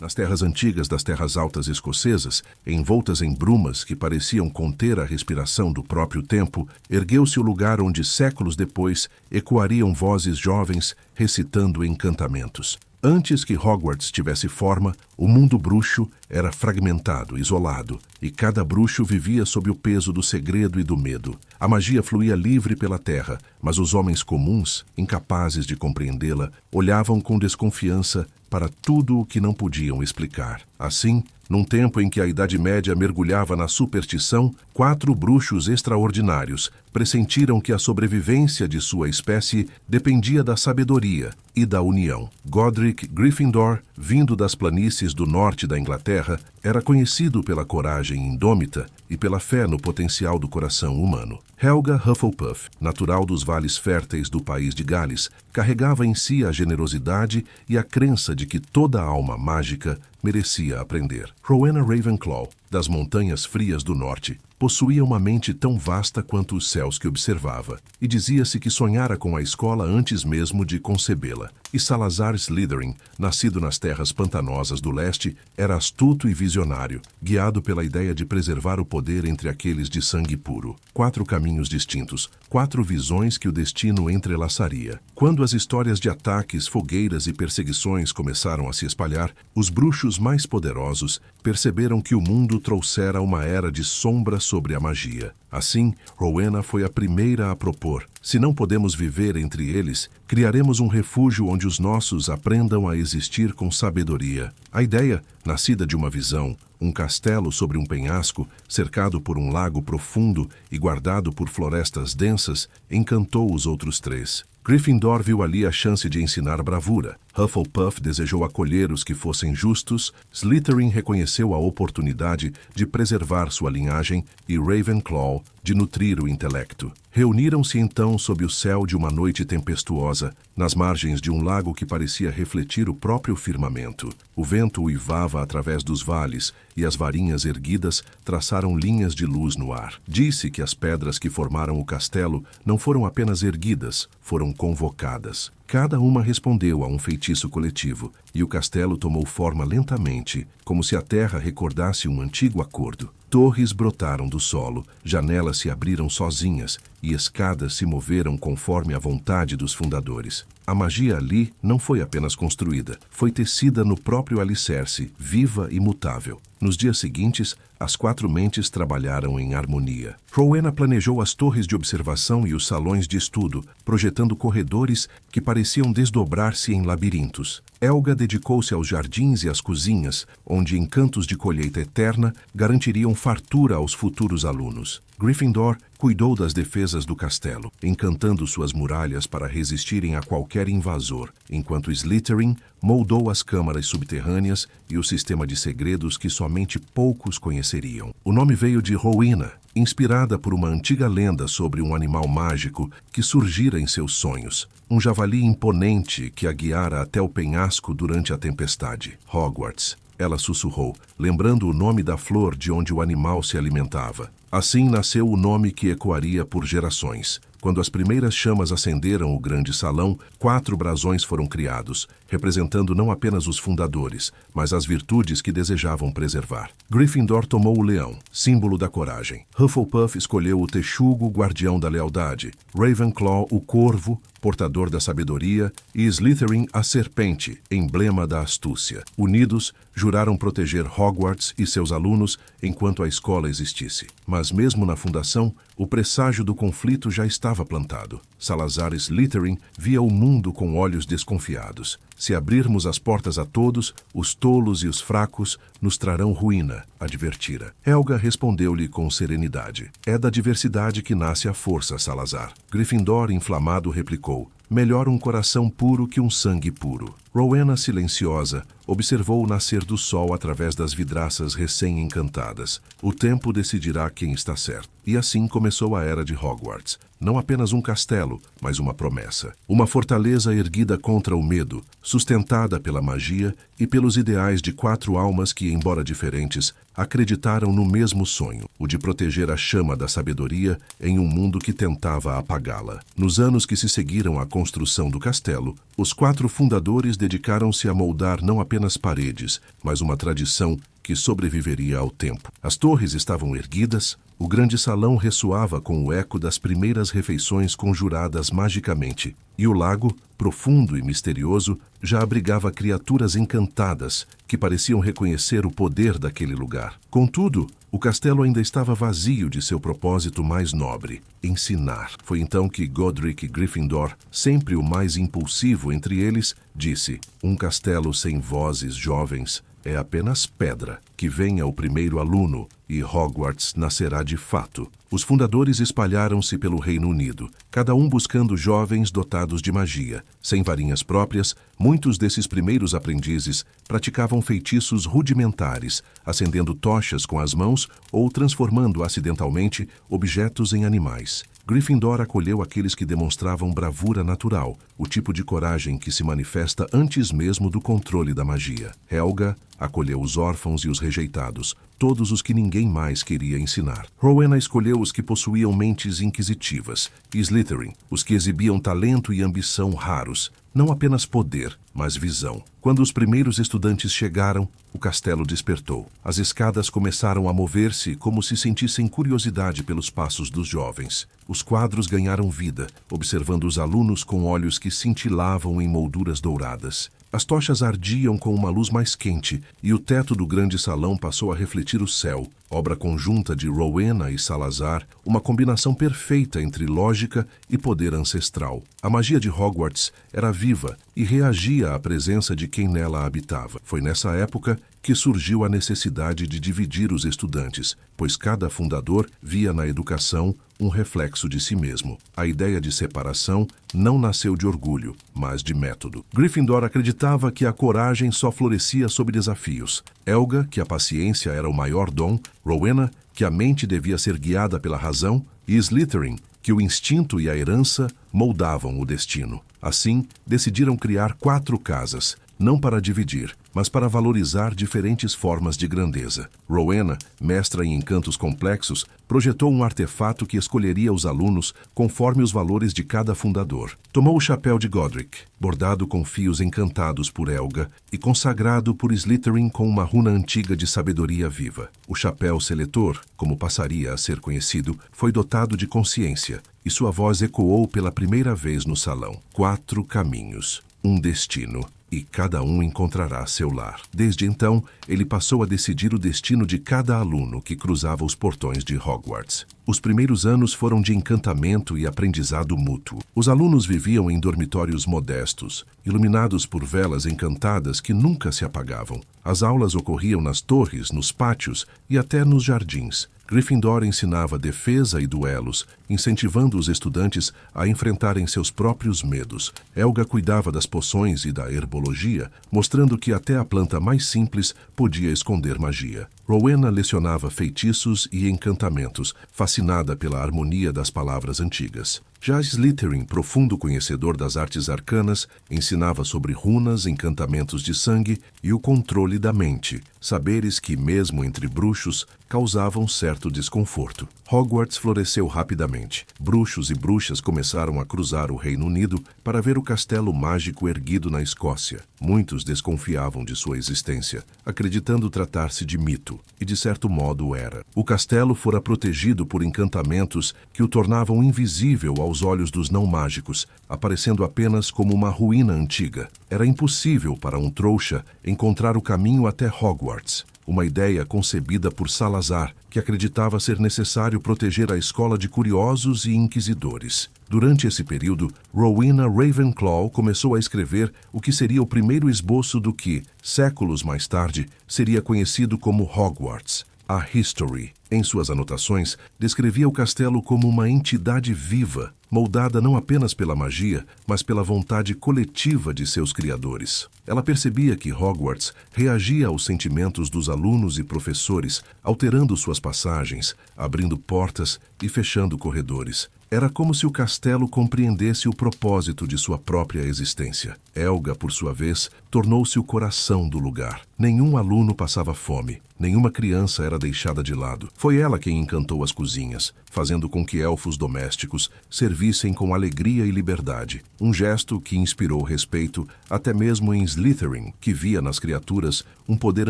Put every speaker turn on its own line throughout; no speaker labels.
Nas terras antigas das terras altas escocesas, envoltas em brumas que pareciam conter a respiração do próprio tempo, ergueu-se o lugar onde séculos depois ecoariam vozes jovens recitando encantamentos. Antes que Hogwarts tivesse forma, o mundo bruxo era fragmentado, isolado, e cada bruxo vivia sob o peso do segredo e do medo. A magia fluía livre pela terra, mas os homens comuns, incapazes de compreendê-la, olhavam com desconfiança para tudo o que não podiam explicar. Assim, num tempo em que a Idade Média mergulhava na superstição, 4 bruxos extraordinários pressentiram que a sobrevivência de sua espécie dependia da sabedoria e da união. Godric Gryffindor, vindo das planícies do norte da Inglaterra, era conhecido pela coragem indômita e pela fé no potencial do coração humano. Helga Hufflepuff, natural dos vales férteis do país de Gales, carregava em si a generosidade e a crença de que toda alma mágica merecia aprender. Rowena Ravenclaw, das montanhas frias do norte, possuía uma mente tão vasta quanto os céus que observava, e dizia-se que sonhara com a escola antes mesmo de concebê-la. E Salazar Slytherin, nascido nas terras pantanosas do leste, era astuto e visionário, guiado pela ideia de preservar o poder entre aqueles de sangue puro. 4 caminhos distintos, 4 visões que o destino entrelaçaria. Quando as histórias de ataques, fogueiras e perseguições começaram a se espalhar, os bruxos mais poderosos perceberam que o mundo trouxera uma era de sombra sobre a magia. Assim, Rowena foi a primeira a propor: se não podemos viver entre eles, criaremos um refúgio onde os nossos aprendam a existir com sabedoria. A ideia, nascida de uma visão, um castelo sobre um penhasco, cercado por um lago profundo e guardado por florestas densas, encantou os outros 3. Gryffindor viu ali a chance de ensinar bravura. Hufflepuff desejou acolher os que fossem justos, Slytherin reconheceu a oportunidade de preservar sua linhagem e Ravenclaw de nutrir o intelecto. Reuniram-se então sob o céu de uma noite tempestuosa, nas margens de um lago que parecia refletir o próprio firmamento. O vento uivava através dos vales e as varinhas erguidas traçaram linhas de luz no ar. Disse que as pedras que formaram o castelo não foram apenas erguidas, foram convocadas. Cada uma respondeu a um feitiço coletivo, e o castelo tomou forma lentamente, como se a terra recordasse um antigo acordo. Torres brotaram do solo, janelas se abriram sozinhas e escadas se moveram conforme a vontade dos fundadores. A magia ali não foi apenas construída, foi tecida no próprio alicerce, viva e mutável. Nos dias seguintes, as 4 mentes trabalharam em harmonia. Rowena planejou as torres de observação e os salões de estudo, projetando corredores que pareciam desdobrar-se em labirintos. Helga dedicou-se aos jardins e às cozinhas, onde encantos de colheita eterna garantiriam fartura aos futuros alunos. Gryffindor cuidou das defesas do castelo, encantando suas muralhas para resistirem a qualquer invasor, enquanto Slytherin moldou as câmaras subterrâneas e o sistema de segredos que somente poucos conheceriam. O nome veio de Rowena, inspirada por uma antiga lenda sobre um animal mágico que surgira em seus sonhos, um javali imponente que a guiara até o penhasco durante a tempestade. Hogwarts, ela sussurrou, lembrando o nome da flor de onde o animal se alimentava. Assim nasceu o nome que ecoaria por gerações. Quando as primeiras chamas acenderam o grande salão, 4 brasões foram criados, representando não apenas os fundadores, mas as virtudes que desejavam preservar. Gryffindor tomou o leão, símbolo da coragem. Hufflepuff escolheu o texugo, guardião da lealdade. Ravenclaw, o corvo, portador da sabedoria, e Slytherin, a serpente, emblema da astúcia. Unidos, juraram proteger Hogwarts e seus alunos enquanto a escola existisse. Mas mesmo na fundação, o presságio do conflito já estava plantado. Salazar Slytherin via o mundo com olhos desconfiados. Se abrirmos as portas a todos, os tolos e os fracos nos trarão ruína, advertira. Helga respondeu-lhe com serenidade. É da diversidade que nasce a força, Salazar. Gryffindor, inflamado, replicou. Melhor um coração puro que um sangue puro. Rowena, silenciosa, observou o nascer do sol através das vidraças recém-encantadas. O tempo decidirá quem está certo. E assim começou a era de Hogwarts. Não apenas um castelo, mas uma promessa. Uma fortaleza erguida contra o medo, sustentada pela magia e pelos ideais de 4 almas que, embora diferentes, acreditaram no mesmo sonho, o de proteger a chama da sabedoria em um mundo que tentava apagá-la. Nos anos que se seguiram à construção do castelo, os 4 fundadores dedicaram-se a moldar não apenas paredes, mas uma tradição que sobreviveria ao tempo. As torres estavam erguidas, o grande salão ressoava com o eco das primeiras refeições conjuradas magicamente, e o lago, profundo e misterioso, já abrigava criaturas encantadas que pareciam reconhecer o poder daquele lugar. Contudo, o castelo ainda estava vazio de seu propósito mais nobre, ensinar. Foi então que Godric Gryffindor, sempre o mais impulsivo entre eles, disse: "Um castelo sem vozes jovens é apenas pedra. Que venha o primeiro aluno e Hogwarts nascerá de fato." Os fundadores espalharam-se pelo Reino Unido, cada um buscando jovens dotados de magia. Sem varinhas próprias, muitos desses primeiros aprendizes praticavam feitiços rudimentares, acendendo tochas com as mãos ou transformando acidentalmente objetos em animais. Gryffindor acolheu aqueles que demonstravam bravura natural, o tipo de coragem que se manifesta antes mesmo do controle da magia. Helga acolheu os órfãos e os rejeitados, todos os que ninguém mais queria ensinar. Rowena escolheu os que possuíam mentes inquisitivas, e Slytherin, os que exibiam talento e ambição raros, não apenas poder, mas visão. Quando os primeiros estudantes chegaram, o castelo despertou. As escadas começaram a mover-se como se sentissem curiosidade pelos passos dos jovens. Os quadros ganharam vida, observando os alunos com olhos que cintilavam em molduras douradas. As tochas ardiam com uma luz mais quente e o teto do grande salão passou a refletir o céu, obra conjunta de Rowena e Salazar, uma combinação perfeita entre lógica e poder ancestral. A magia de Hogwarts era viva e reagia à presença de quem nela habitava. Foi nessa época que surgiu a necessidade de dividir os estudantes, pois cada fundador via na educação um reflexo de si mesmo. A ideia de separação não nasceu de orgulho, mas de método. Gryffindor acreditava que a coragem só florescia sob desafios. Helga, que a paciência era o maior dom, Rowena, que a mente devia ser guiada pela razão, e Slytherin, que o instinto e a herança moldavam o destino. Assim, decidiram criar 4 casas, não para dividir, mas para valorizar diferentes formas de grandeza. Rowena, mestra em encantos complexos, projetou um artefato que escolheria os alunos conforme os valores de cada fundador. Tomou o chapéu de Godric, bordado com fios encantados por Helga e consagrado por Slytherin com uma runa antiga de sabedoria viva. O chapéu seletor, como passaria a ser conhecido, foi dotado de consciência, e sua voz ecoou pela primeira vez no salão. 4 caminhos, um destino, e cada um encontrará seu lar. Desde então, ele passou a decidir o destino de cada aluno que cruzava os portões de Hogwarts. Os primeiros anos foram de encantamento e aprendizado mútuo. Os alunos viviam em dormitórios modestos, iluminados por velas encantadas que nunca se apagavam. As aulas ocorriam nas torres, nos pátios e até nos jardins. Gryffindor ensinava defesa e duelos, incentivando os estudantes a enfrentarem seus próprios medos. Helga cuidava das poções e da herbologia, mostrando que até a planta mais simples podia esconder magia. Rowena lecionava feitiços e encantamentos, fascinada pela harmonia das palavras antigas. Já Slytherin, profundo conhecedor das artes arcanas, ensinava sobre runas, encantamentos de sangue e o controle da mente, saberes que, mesmo entre bruxos, causavam certo desconforto. Hogwarts floresceu rapidamente. Bruxos e bruxas começaram a cruzar o Reino Unido para ver o castelo mágico erguido na Escócia. Muitos desconfiavam de sua existência, acreditando tratar-se de mito, e de certo modo era. O castelo fora protegido por encantamentos que o tornavam invisível aos olhos dos não-mágicos, aparecendo apenas como uma ruína antiga. Era impossível para um trouxa encontrar o caminho até Hogwarts. Uma ideia concebida por Salazar, que acreditava ser necessário proteger a escola de curiosos e inquisidores. Durante esse período, Rowena Ravenclaw começou a escrever o que seria o primeiro esboço do que, séculos mais tarde, seria conhecido como Hogwarts, a History. Em suas anotações, descrevia o castelo como uma entidade viva, moldada não apenas pela magia, mas pela vontade coletiva de seus criadores. Ela percebia que Hogwarts reagia aos sentimentos dos alunos e professores, alterando suas passagens, abrindo portas e fechando corredores. Era como se o castelo compreendesse o propósito de sua própria existência. Helga, por sua vez, tornou-se o coração do lugar. Nenhum aluno passava fome, nenhuma criança era deixada de lado. Foi ela quem encantou as cozinhas, fazendo com que elfos domésticos servissem com alegria e liberdade. Um gesto que inspirou respeito até mesmo em Slytherin, que via nas criaturas um poder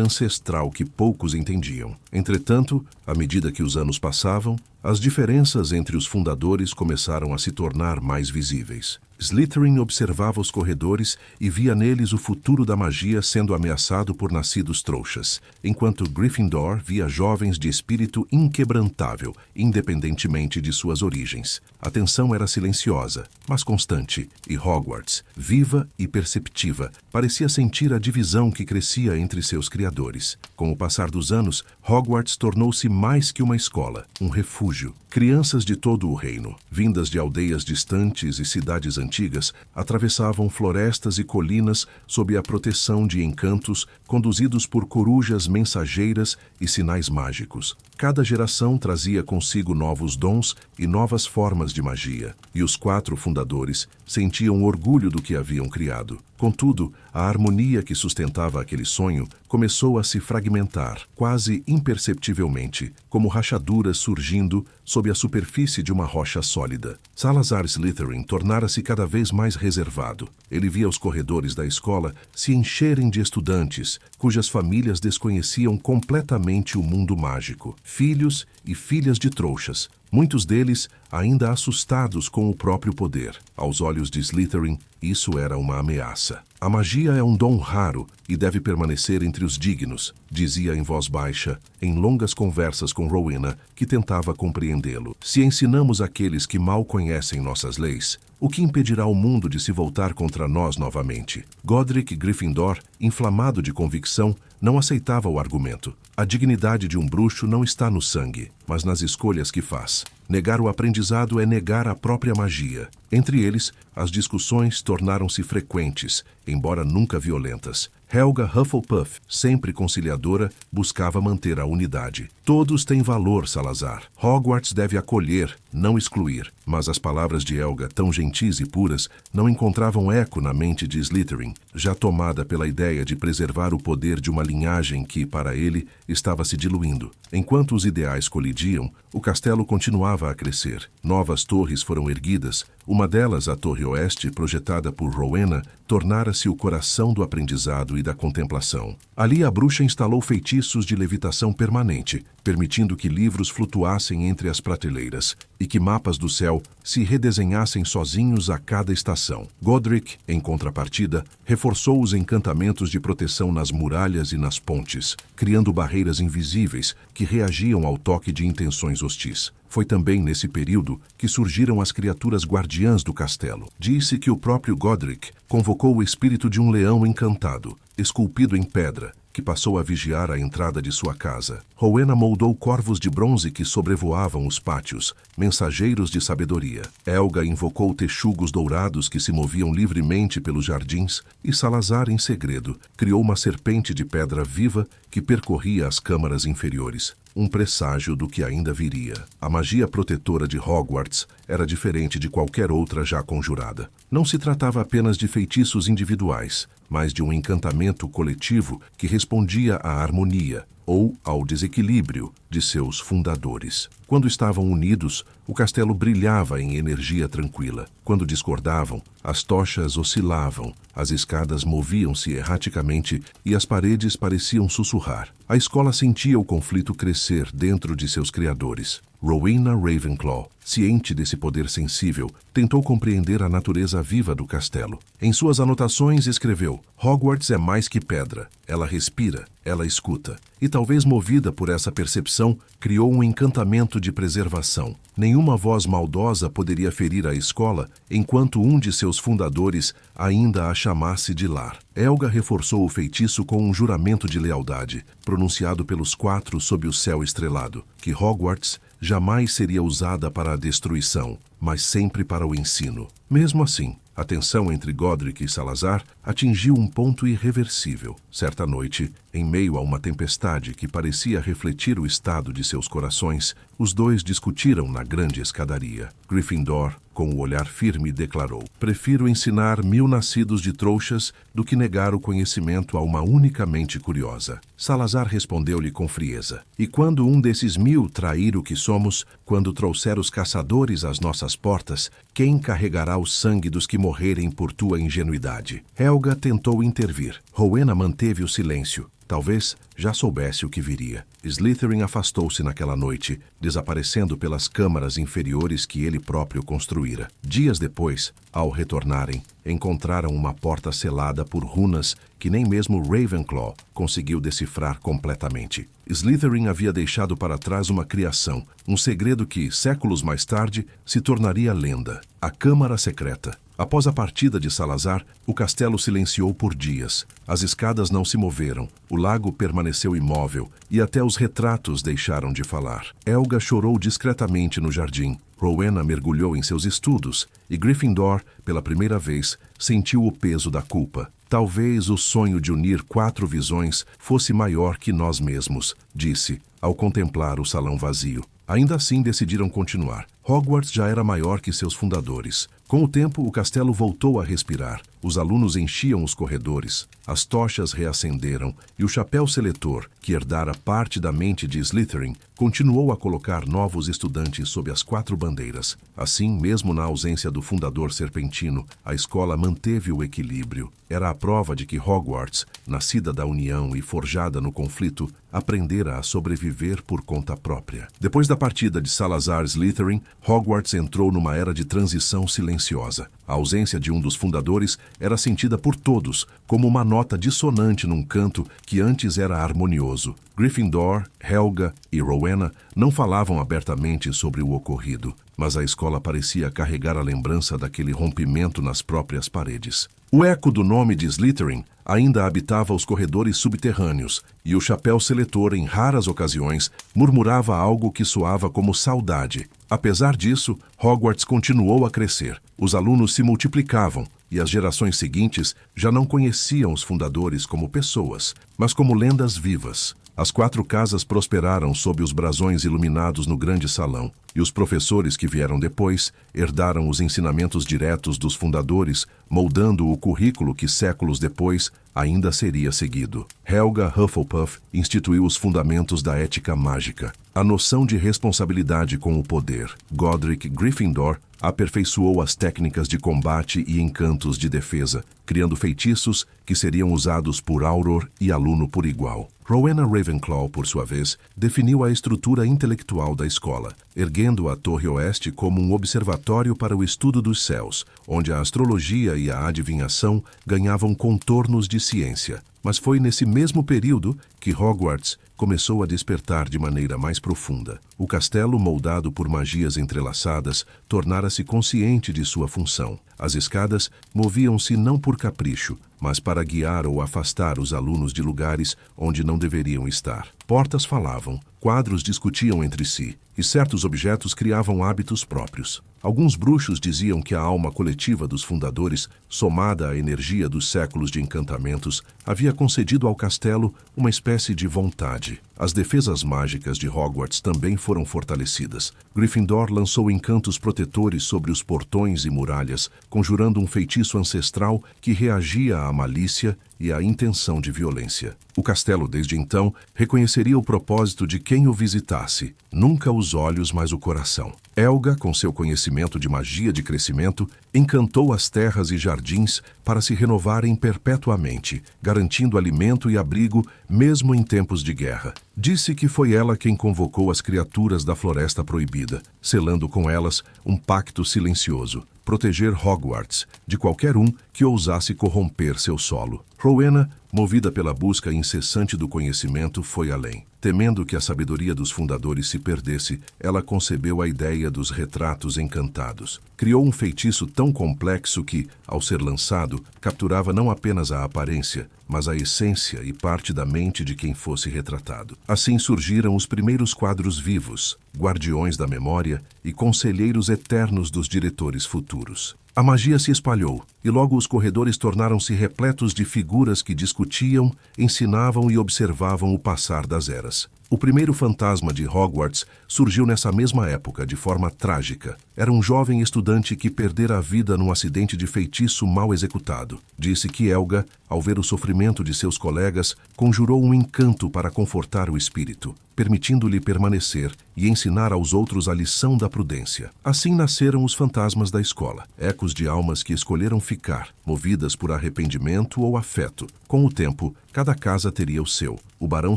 ancestral que poucos entendiam. Entretanto, à medida que os anos passavam, as diferenças entre os fundadores começaram a se tornar mais visíveis. Slytherin observava os corredores e via neles o futuro da magia sendo ameaçado por nascidos trouxas, enquanto Gryffindor via jovens de espírito inquebrantável, independentemente de suas origens. A tensão era silenciosa, mas constante, e Hogwarts, viva e perceptiva, parecia sentir a divisão que crescia entre seus criadores. Com o passar dos anos, Hogwarts tornou-se mais que uma escola, um refúgio. Crianças de todo o reino, vindas de aldeias distantes e cidades antigas, atravessavam florestas e colinas sob a proteção de encantos conduzidos por corujas mensageiras e sinais mágicos. Cada geração trazia consigo novos dons e novas formas de magia, e os 4 fundadores sentiam orgulho do que haviam criado. Contudo, a harmonia que sustentava aquele sonho começou a se fragmentar, quase imperceptivelmente, como rachaduras surgindo sob a superfície de uma rocha sólida. Salazar Slytherin tornara-se cada vez mais reservado. Ele via os corredores da escola se encherem de estudantes, cujas famílias desconheciam completamente o mundo mágico. Filhos e filhas de trouxas, muitos deles ainda assustados com o próprio poder. Aos olhos de Slytherin, isso era uma ameaça. A magia é um dom raro e deve permanecer entre os dignos, dizia em voz baixa, em longas conversas com Rowena, que tentava compreendê-lo. Se ensinamos àqueles que mal conhecem nossas leis, o que impedirá o mundo de se voltar contra nós novamente? Godric Gryffindor, inflamado de convicção, não aceitava o argumento. A dignidade de um bruxo não está no sangue, mas nas escolhas que faz. Negar o aprendizado é negar a própria magia. Entre eles, as discussões tornaram-se frequentes, embora nunca violentas. Helga Hufflepuff, sempre conciliadora, buscava manter a unidade. Todos têm valor, Salazar. Hogwarts deve acolher, não excluir. Mas as palavras de Helga, tão gentis e puras, não encontravam eco na mente de Slytherin, já tomada pela ideia de preservar o poder de uma linhagem que, para ele, estava se diluindo. Enquanto os ideais colidiam, o castelo continuava a crescer. Novas torres foram erguidas. Uma delas, a Torre Oeste, projetada por Rowena, tornara-se o coração do aprendizado e da contemplação. Ali a bruxa instalou feitiços de levitação permanente, permitindo que livros flutuassem entre as prateleiras e que mapas do céu se redesenhassem sozinhos a cada estação. Godric, em contrapartida, reforçou os encantamentos de proteção nas muralhas e nas pontes, criando barreiras invisíveis que reagiam ao toque de intenções hostis. Foi também nesse período que surgiram as criaturas guardiãs do castelo. Disse que o próprio Godric convocou o espírito de um leão encantado, esculpido em pedra, que passou a vigiar a entrada de sua casa. Rowena moldou corvos de bronze que sobrevoavam os pátios, mensageiros de sabedoria. Helga invocou texugos dourados que se moviam livremente pelos jardins, e Salazar, em segredo, criou uma serpente de pedra viva que percorria as câmaras inferiores, um presságio do que ainda viria. A magia protetora de Hogwarts era diferente de qualquer outra já conjurada. Não se tratava apenas de feitiços individuais, mas de um encantamento coletivo que respondia à harmonia ou ao desequilíbrio de seus fundadores. Quando estavam unidos, o castelo brilhava em energia tranquila. Quando discordavam, as tochas oscilavam, as escadas moviam-se erraticamente e as paredes pareciam sussurrar. A escola sentia o conflito crescer dentro de seus criadores. Rowena Ravenclaw, ciente desse poder sensível, tentou compreender a natureza viva do castelo. Em suas anotações escreveu: Hogwarts é mais que pedra. Ela respira, ela escuta. E talvez movida por essa percepção, criou um encantamento de preservação. Nenhuma voz maldosa poderia ferir a escola enquanto um de seus fundadores ainda a chamasse de lar. Helga reforçou o feitiço com um juramento de lealdade, pronunciado pelos 4 sob o céu estrelado, que Hogwarts jamais seria usada para a destruição, mas sempre para o ensino. Mesmo assim, a tensão entre Godric e Salazar atingiu um ponto irreversível. Certa noite, Em meio a uma tempestade que parecia refletir o estado de seus corações, os dois discutiram na grande escadaria. Gryffindor, com o olhar firme, declarou: "Prefiro ensinar 1000 nascidos de trouxas do que negar o conhecimento a uma única mente curiosa." Salazar respondeu-lhe com frieza: "E quando um desses 1000 trair o que somos, quando trouxer os caçadores às nossas portas, quem carregará o sangue dos que morrerem por tua ingenuidade?" Helga tentou intervir. Rowena manteve o silêncio. Talvez já soubesse o que viria. Slytherin afastou-se naquela noite, desaparecendo pelas câmaras inferiores que ele próprio construíra. Dias depois, ao retornarem, encontraram uma porta selada por runas que nem mesmo Ravenclaw conseguiu decifrar completamente. Slytherin havia deixado para trás uma criação, um segredo que, séculos mais tarde, se tornaria lenda: a Câmara Secreta. Após a partida de Salazar, o castelo silenciou por dias. As escadas não se moveram, o lago permaneceu imóvel e até os retratos deixaram de falar. Helga chorou discretamente no jardim. Rowena mergulhou em seus estudos e Gryffindor, pela primeira vez, sentiu o peso da culpa. "Talvez o sonho de unir 4 visões fosse maior que nós mesmos", disse, ao contemplar o salão vazio. Ainda assim decidiram continuar. Hogwarts já era maior que seus fundadores. Com o tempo, o castelo voltou a respirar. Os alunos enchiam os corredores, as tochas reacenderam e o chapéu seletor, que herdara parte da mente de Slytherin, continuou a colocar novos estudantes sob as 4 bandeiras. Assim, mesmo na ausência do fundador serpentino, a escola manteve o equilíbrio. Era a prova de que Hogwarts, nascida da união e forjada no conflito, aprendera a sobreviver por conta própria. Depois da partida de Salazar Slytherin, Hogwarts entrou numa era de transição silenciosa. A ausência de um dos fundadores era sentida por todos como uma nota dissonante num canto que antes era harmonioso. Gryffindor, Helga e Rowena não falavam abertamente sobre o ocorrido, mas a escola parecia carregar a lembrança daquele rompimento nas próprias paredes. O eco do nome de Slytherin ainda habitava os corredores subterrâneos, e o chapéu seletor, em raras ocasiões, murmurava algo que soava como saudade. Apesar disso, Hogwarts continuou a crescer. Os alunos se multiplicavam, e as gerações seguintes já não conheciam os fundadores como pessoas, mas como lendas vivas. As 4 casas prosperaram sob os brasões iluminados no grande salão, e os professores que vieram depois herdaram os ensinamentos diretos dos fundadores, moldando o currículo que séculos depois ainda seria seguido. Helga Hufflepuff instituiu os fundamentos da ética mágica, a noção de responsabilidade com o poder. Godric Gryffindor aperfeiçoou as técnicas de combate e encantos de defesa, criando feitiços que seriam usados por Auror e aluno por igual. Rowena Ravenclaw, por sua vez, definiu a estrutura intelectual da escola, erguendo a Torre Oeste como um observatório para o estudo dos céus, onde a astrologia e a adivinhação ganhavam contornos de ciência. Mas foi nesse mesmo período que Hogwarts começou a despertar de maneira mais profunda. O castelo, moldado por magias entrelaçadas, tornara-se consciente de sua função. As escadas moviam-se não por capricho, mas para guiar ou afastar os alunos de lugares onde não deveriam estar. Portas falavam, quadros discutiam entre si, e certos objetos criavam hábitos próprios. Alguns bruxos diziam que a alma coletiva dos fundadores, somada à energia dos séculos de encantamentos, havia concedido ao castelo uma espécie de vontade. As defesas mágicas de Hogwarts também foram fortalecidas. Gryffindor lançou encantos protetores sobre os portões e muralhas, conjurando um feitiço ancestral que reagia à malícia e à intenção de violência. O castelo, desde então, reconheceria o propósito de quem o visitasse, nunca os olhos, mas o coração. Helga, com seu conhecimento de magia de crescimento, encantou as terras e jardins para se renovarem perpetuamente, garantindo alimento e abrigo mesmo em tempos de guerra. Disse que foi ela quem convocou as criaturas da Floresta Proibida, selando com elas um pacto silencioso: proteger Hogwarts de qualquer um que ousasse corromper seu solo. Rowena, movida pela busca incessante do conhecimento, foi além. Temendo que a sabedoria dos fundadores se perdesse, ela concebeu a ideia dos retratos encantados. Criou um feitiço tão complexo que, ao ser lançado, capturava não apenas a aparência, mas a essência e parte da mente de quem fosse retratado. Assim surgiram os primeiros quadros vivos, guardiões da memória e conselheiros eternos dos diretores futuros. A magia se espalhou, e logo os corredores tornaram-se repletos de figuras que discutiam, ensinavam e observavam o passar das eras. O primeiro fantasma de Hogwarts surgiu nessa mesma época, de forma trágica. Era um jovem estudante que perdera a vida num acidente de feitiço mal executado. Disse que Helga, ao ver o sofrimento de seus colegas, conjurou um encanto para confortar o espírito, permitindo-lhe permanecer e ensinar aos outros a lição da prudência. Assim nasceram os fantasmas da escola, ecos de almas que escolheram ficar, movidas por arrependimento ou afeto. Com o tempo, cada casa teria o seu. O Barão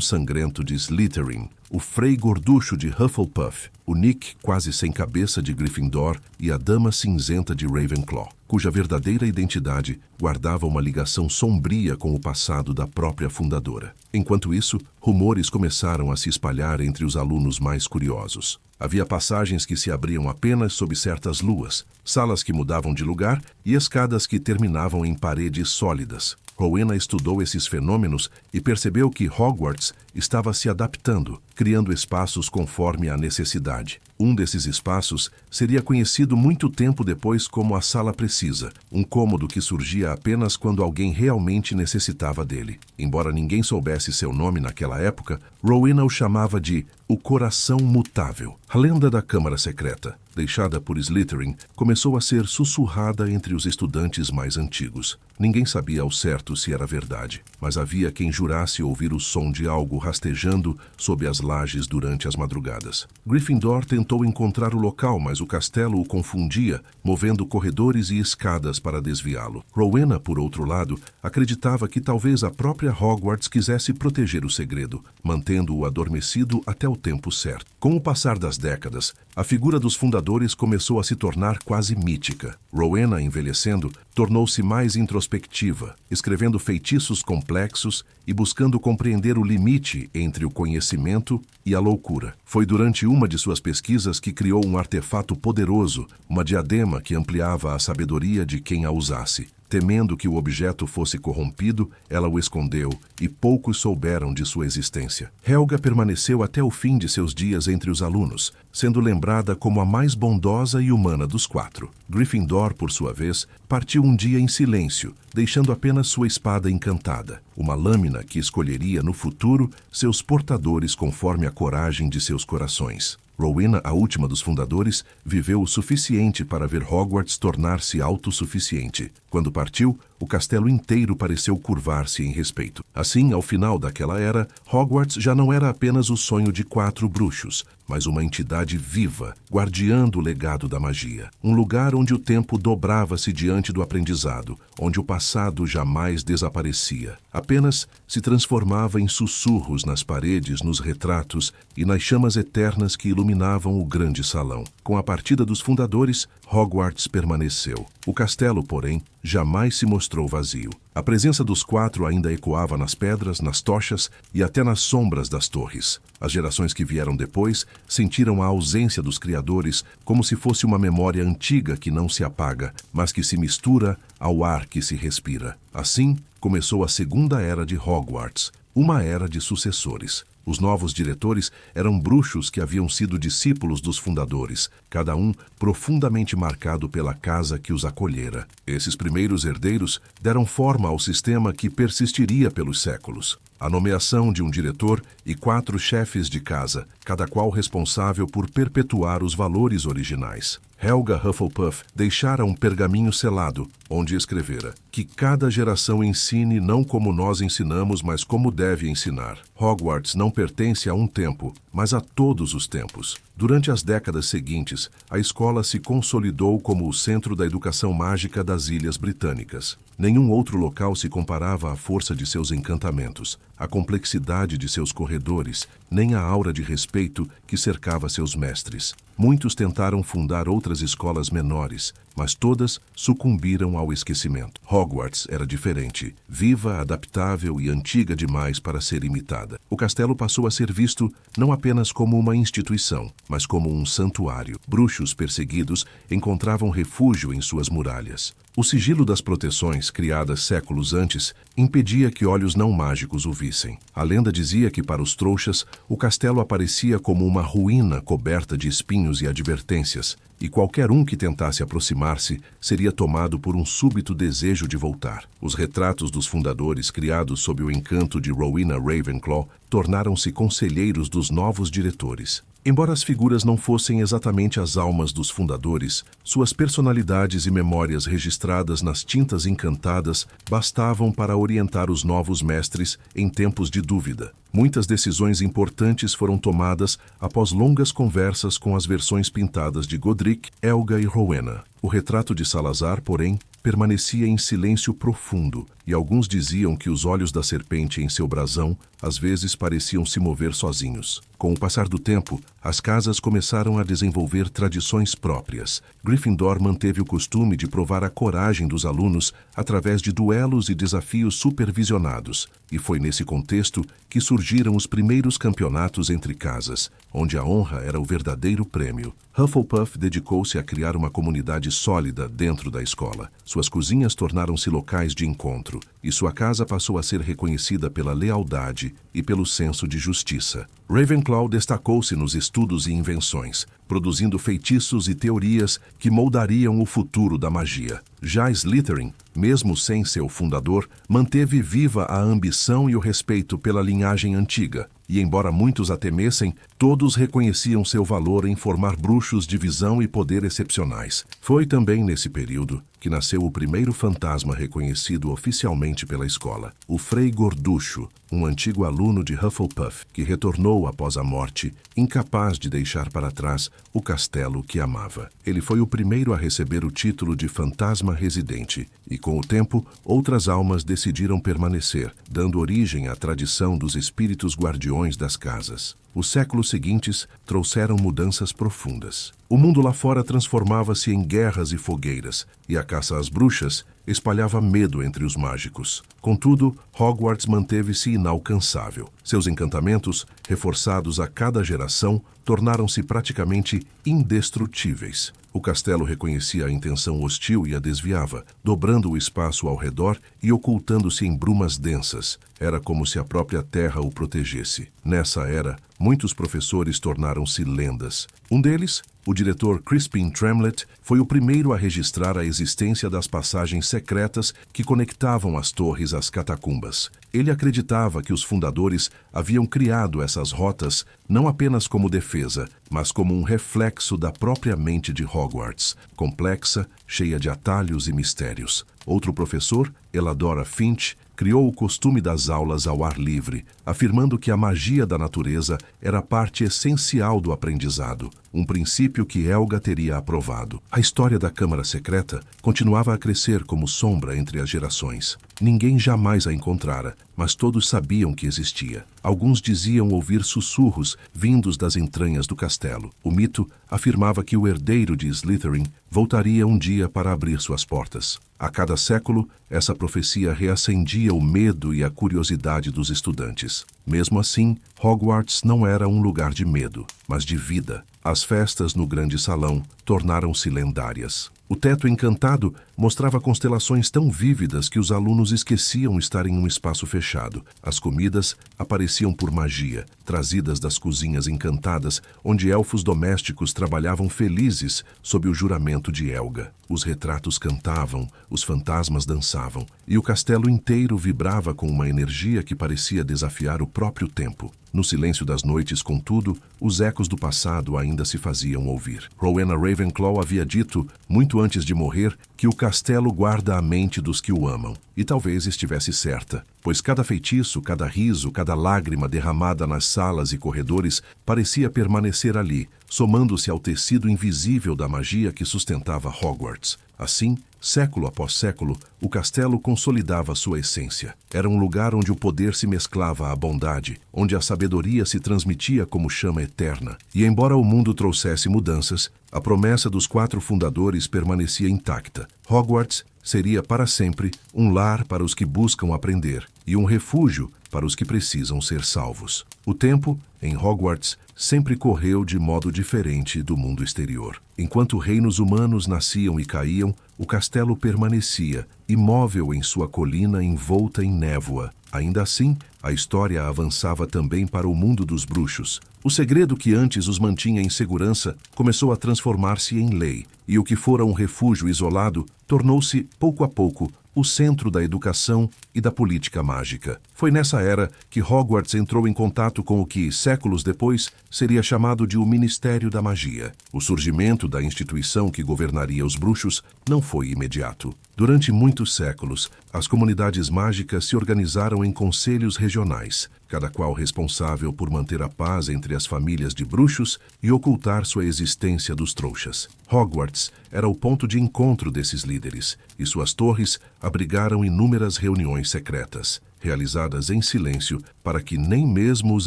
Sangrento de Slytherin, o Frei Gorducho de Hufflepuff, o Nick quase sem cabeça de Gryffindor e a Dama Cinzenta de Ravenclaw, cuja verdadeira identidade guardava uma ligação sombria com o passado da própria fundadora. Enquanto isso, rumores começaram a se espalhar entre os alunos mais curiosos. Havia passagens que se abriam apenas sob certas luas, salas que mudavam de lugar e escadas que terminavam em paredes sólidas. Rowena estudou esses fenômenos e percebeu que Hogwarts estava se adaptando, criando espaços conforme a necessidade. Um desses espaços seria conhecido muito tempo depois como a Sala Precisa, um cômodo que surgia apenas quando alguém realmente necessitava dele. Embora ninguém soubesse seu nome naquela época, Rowena o chamava de o Coração Mutável. A lenda da Câmara Secreta, deixada por Slytherin, começou a ser sussurrada entre os estudantes mais antigos. Ninguém sabia ao certo se era verdade, mas havia quem jurasse ouvir o som de algo rastejando sob as lajes durante as madrugadas. Gryffindor tentou encontrar o local, mas o castelo o confundia, movendo corredores e escadas para desviá-lo. Rowena, por outro lado, acreditava que talvez a própria Hogwarts quisesse proteger o segredo, mantendo-o adormecido até o tempo certo. Com o passar das décadas, a figura dos fundadores começou a se tornar quase mítica. Rowena, envelhecendo, tornou-se mais introspectiva, escrevendo feitiços complexos e buscando compreender o limite entre o conhecimento e a loucura. Foi durante uma de suas pesquisas que criou um artefato poderoso, uma diadema que ampliava a sabedoria de quem a usasse. Temendo que o objeto fosse corrompido, ela o escondeu e poucos souberam de sua existência. Helga permaneceu até o fim de seus dias entre os alunos, sendo lembrada como a mais bondosa e humana dos quatro. Gryffindor, por sua vez, partiu um dia em silêncio, deixando apenas sua espada encantada, uma lâmina que escolheria no futuro seus portadores conforme a coragem de seus corações. Rowena, a última dos fundadores, viveu o suficiente para ver Hogwarts tornar-se autossuficiente. Quando partiu, o castelo inteiro pareceu curvar-se em respeito. Assim, ao final daquela era, Hogwarts já não era apenas o sonho de 4 bruxos, mas uma entidade viva, guardiã do legado da magia. Um lugar onde o tempo dobrava-se diante do aprendizado, onde o passado jamais desaparecia. Apenas se transformava em sussurros nas paredes, nos retratos e nas chamas eternas que iluminavam o grande salão. Com a partida dos fundadores, Hogwarts permaneceu. O castelo, porém, jamais se mostrou vazio. A presença dos 4 ainda ecoava nas pedras, nas tochas e até nas sombras das torres. As gerações que vieram depois sentiram a ausência dos criadores como se fosse uma memória antiga que não se apaga, mas que se mistura ao ar que se respira. Assim, começou a segunda era de Hogwarts, uma era de sucessores. Os novos diretores eram bruxos que haviam sido discípulos dos fundadores, cada um profundamente marcado pela casa que os acolhera. Esses primeiros herdeiros deram forma ao sistema que persistiria pelos séculos. A nomeação de um diretor e 4 chefes de casa, cada qual responsável por perpetuar os valores originais. Helga Hufflepuff deixara um pergaminho selado, onde escrevera: que cada geração ensine não como nós ensinamos, mas como deve ensinar. Hogwarts não pertence a um tempo, mas a todos os tempos. Durante as décadas seguintes, a escola se consolidou como o centro da educação mágica das Ilhas Britânicas. Nenhum outro local se comparava à força de seus encantamentos, à complexidade de seus corredores, nem à aura de respeito que cercava seus mestres. Muitos tentaram fundar outras escolas menores, mas todas sucumbiram ao esquecimento. Hogwarts era diferente, viva, adaptável e antiga demais para ser imitada. O castelo passou a ser visto não apenas como uma instituição, mas como um santuário. Bruxos perseguidos encontravam refúgio em suas muralhas. O sigilo das proteções, criadas séculos antes, impedia que olhos não mágicos o vissem. A lenda dizia que, para os trouxas, o castelo aparecia como uma ruína coberta de espinhos e advertências, e qualquer um que tentasse aproximar-se seria tomado por um súbito desejo de voltar. Os retratos dos fundadores, criados sob o encanto de Rowena Ravenclaw, tornaram-se conselheiros dos novos diretores. Embora as figuras não fossem exatamente as almas dos fundadores, suas personalidades e memórias registradas nas tintas encantadas bastavam para orientar os novos mestres em tempos de dúvida. Muitas decisões importantes foram tomadas após longas conversas com as versões pintadas de Godric, Helga e Rowena. O retrato de Salazar, porém, permanecia em silêncio profundo, e alguns diziam que os olhos da serpente em seu brasão às vezes pareciam se mover sozinhos. Com o passar do tempo, as casas começaram a desenvolver tradições próprias. Gryffindor manteve o costume de provar a coragem dos alunos através de duelos e desafios supervisionados, e foi nesse contexto que surgiram os primeiros campeonatos entre casas, onde a honra era o verdadeiro prêmio. Hufflepuff dedicou-se a criar uma comunidade sólida dentro da escola. Suas cozinhas tornaram-se locais de encontro, e sua casa passou a ser reconhecida pela lealdade e pelo senso de justiça. Ravenclaw destacou-se nos estudos e invenções, produzindo feitiços e teorias que moldariam o futuro da magia. Já Slytherin, mesmo sem seu fundador, manteve viva a ambição e o respeito pela linhagem antiga, e embora muitos a temessem, todos reconheciam seu valor em formar bruxos de visão e poder excepcionais. Foi também nesse período que nasceu o primeiro fantasma reconhecido oficialmente pela escola, o Frei Gorducho, um antigo aluno de Hufflepuff que retornou após a morte, incapaz de deixar para trás o castelo que amava. Ele foi o primeiro a receber o título de fantasma residente, e com o tempo, outras almas decidiram permanecer, dando origem à tradição dos espíritos guardiões das casas. Os séculos seguintes trouxeram mudanças profundas. O mundo lá fora transformava-se em guerras e fogueiras, e a caça às bruxas espalhava medo entre os mágicos. Contudo, Hogwarts manteve-se inalcançável. Seus encantamentos, reforçados a cada geração, tornaram-se praticamente indestrutíveis. O castelo reconhecia a intenção hostil e a desviava, dobrando o espaço ao redor e ocultando-se em brumas densas. Era como se a própria terra o protegesse. Nessa era, muitos professores tornaram-se lendas. Um deles, o diretor Crispin Tremlett, foi o primeiro a registrar a existência das passagens secretas que conectavam as torres às catacumbas. Ele acreditava que os fundadores haviam criado essas rotas não apenas como defesa, mas como um reflexo da própria mente de Hogwarts, complexa, cheia de atalhos e mistérios. Outro professor, Eladora Finch, criou o costume das aulas ao ar livre, afirmando que a magia da natureza era parte essencial do aprendizado, um princípio que Helga teria aprovado. A história da Câmara Secreta continuava a crescer como sombra entre as gerações. Ninguém jamais a encontrara, mas todos sabiam que existia. Alguns diziam ouvir sussurros vindos das entranhas do castelo. O mito afirmava que o herdeiro de Slytherin voltaria um dia para abrir suas portas. A cada século, essa profecia reacendia o medo e a curiosidade dos estudantes. Mesmo assim, Hogwarts não era um lugar de medo, mas de vida. As festas no grande salão tornaram-se lendárias. O teto encantado mostrava constelações tão vívidas que os alunos esqueciam estar em um espaço fechado. As comidas apareciam por magia, trazidas das cozinhas encantadas, onde elfos domésticos trabalhavam felizes sob o juramento de Helga. Os retratos cantavam, os fantasmas dançavam, e o castelo inteiro vibrava com uma energia que parecia desafiar o próprio tempo. No silêncio das noites, contudo, os ecos do passado ainda se faziam ouvir. Rowena Ravenclaw havia dito, muito antes de morrer, que o castelo guarda a mente dos que o amam. E talvez estivesse certa, pois cada feitiço, cada riso, cada lágrima derramada nas salas e corredores parecia permanecer ali, somando-se ao tecido invisível da magia que sustentava Hogwarts. Assim, século após século, o castelo consolidava sua essência. Era um lugar onde o poder se mesclava à bondade, onde a sabedoria se transmitia como chama eterna. E embora o mundo trouxesse mudanças, a promessa dos 4 fundadores permanecia intacta. Hogwarts seria para sempre um lar para os que buscam aprender e um refúgio para os que precisam ser salvos. O tempo, em Hogwarts, sempre correu de modo diferente do mundo exterior. Enquanto reinos humanos nasciam e caíam, o castelo permanecia, imóvel em sua colina envolta em névoa. Ainda assim, a história avançava também para o mundo dos bruxos. O segredo que antes os mantinha em segurança começou a transformar-se em lei, e o que fora um refúgio isolado tornou-se, pouco a pouco, o centro da educação e da política mágica. Foi nessa era que Hogwarts entrou em contato com o que, séculos depois, seria chamado de o Ministério da Magia. O surgimento da instituição que governaria os bruxos não foi imediato. Durante muitos séculos, as comunidades mágicas se organizaram em conselhos regionais, cada qual responsável por manter a paz entre as famílias de bruxos e ocultar sua existência dos trouxas. Hogwarts era o ponto de encontro desses líderes, e suas torres abrigaram inúmeras reuniões secretas, realizadas em silêncio para que nem mesmo os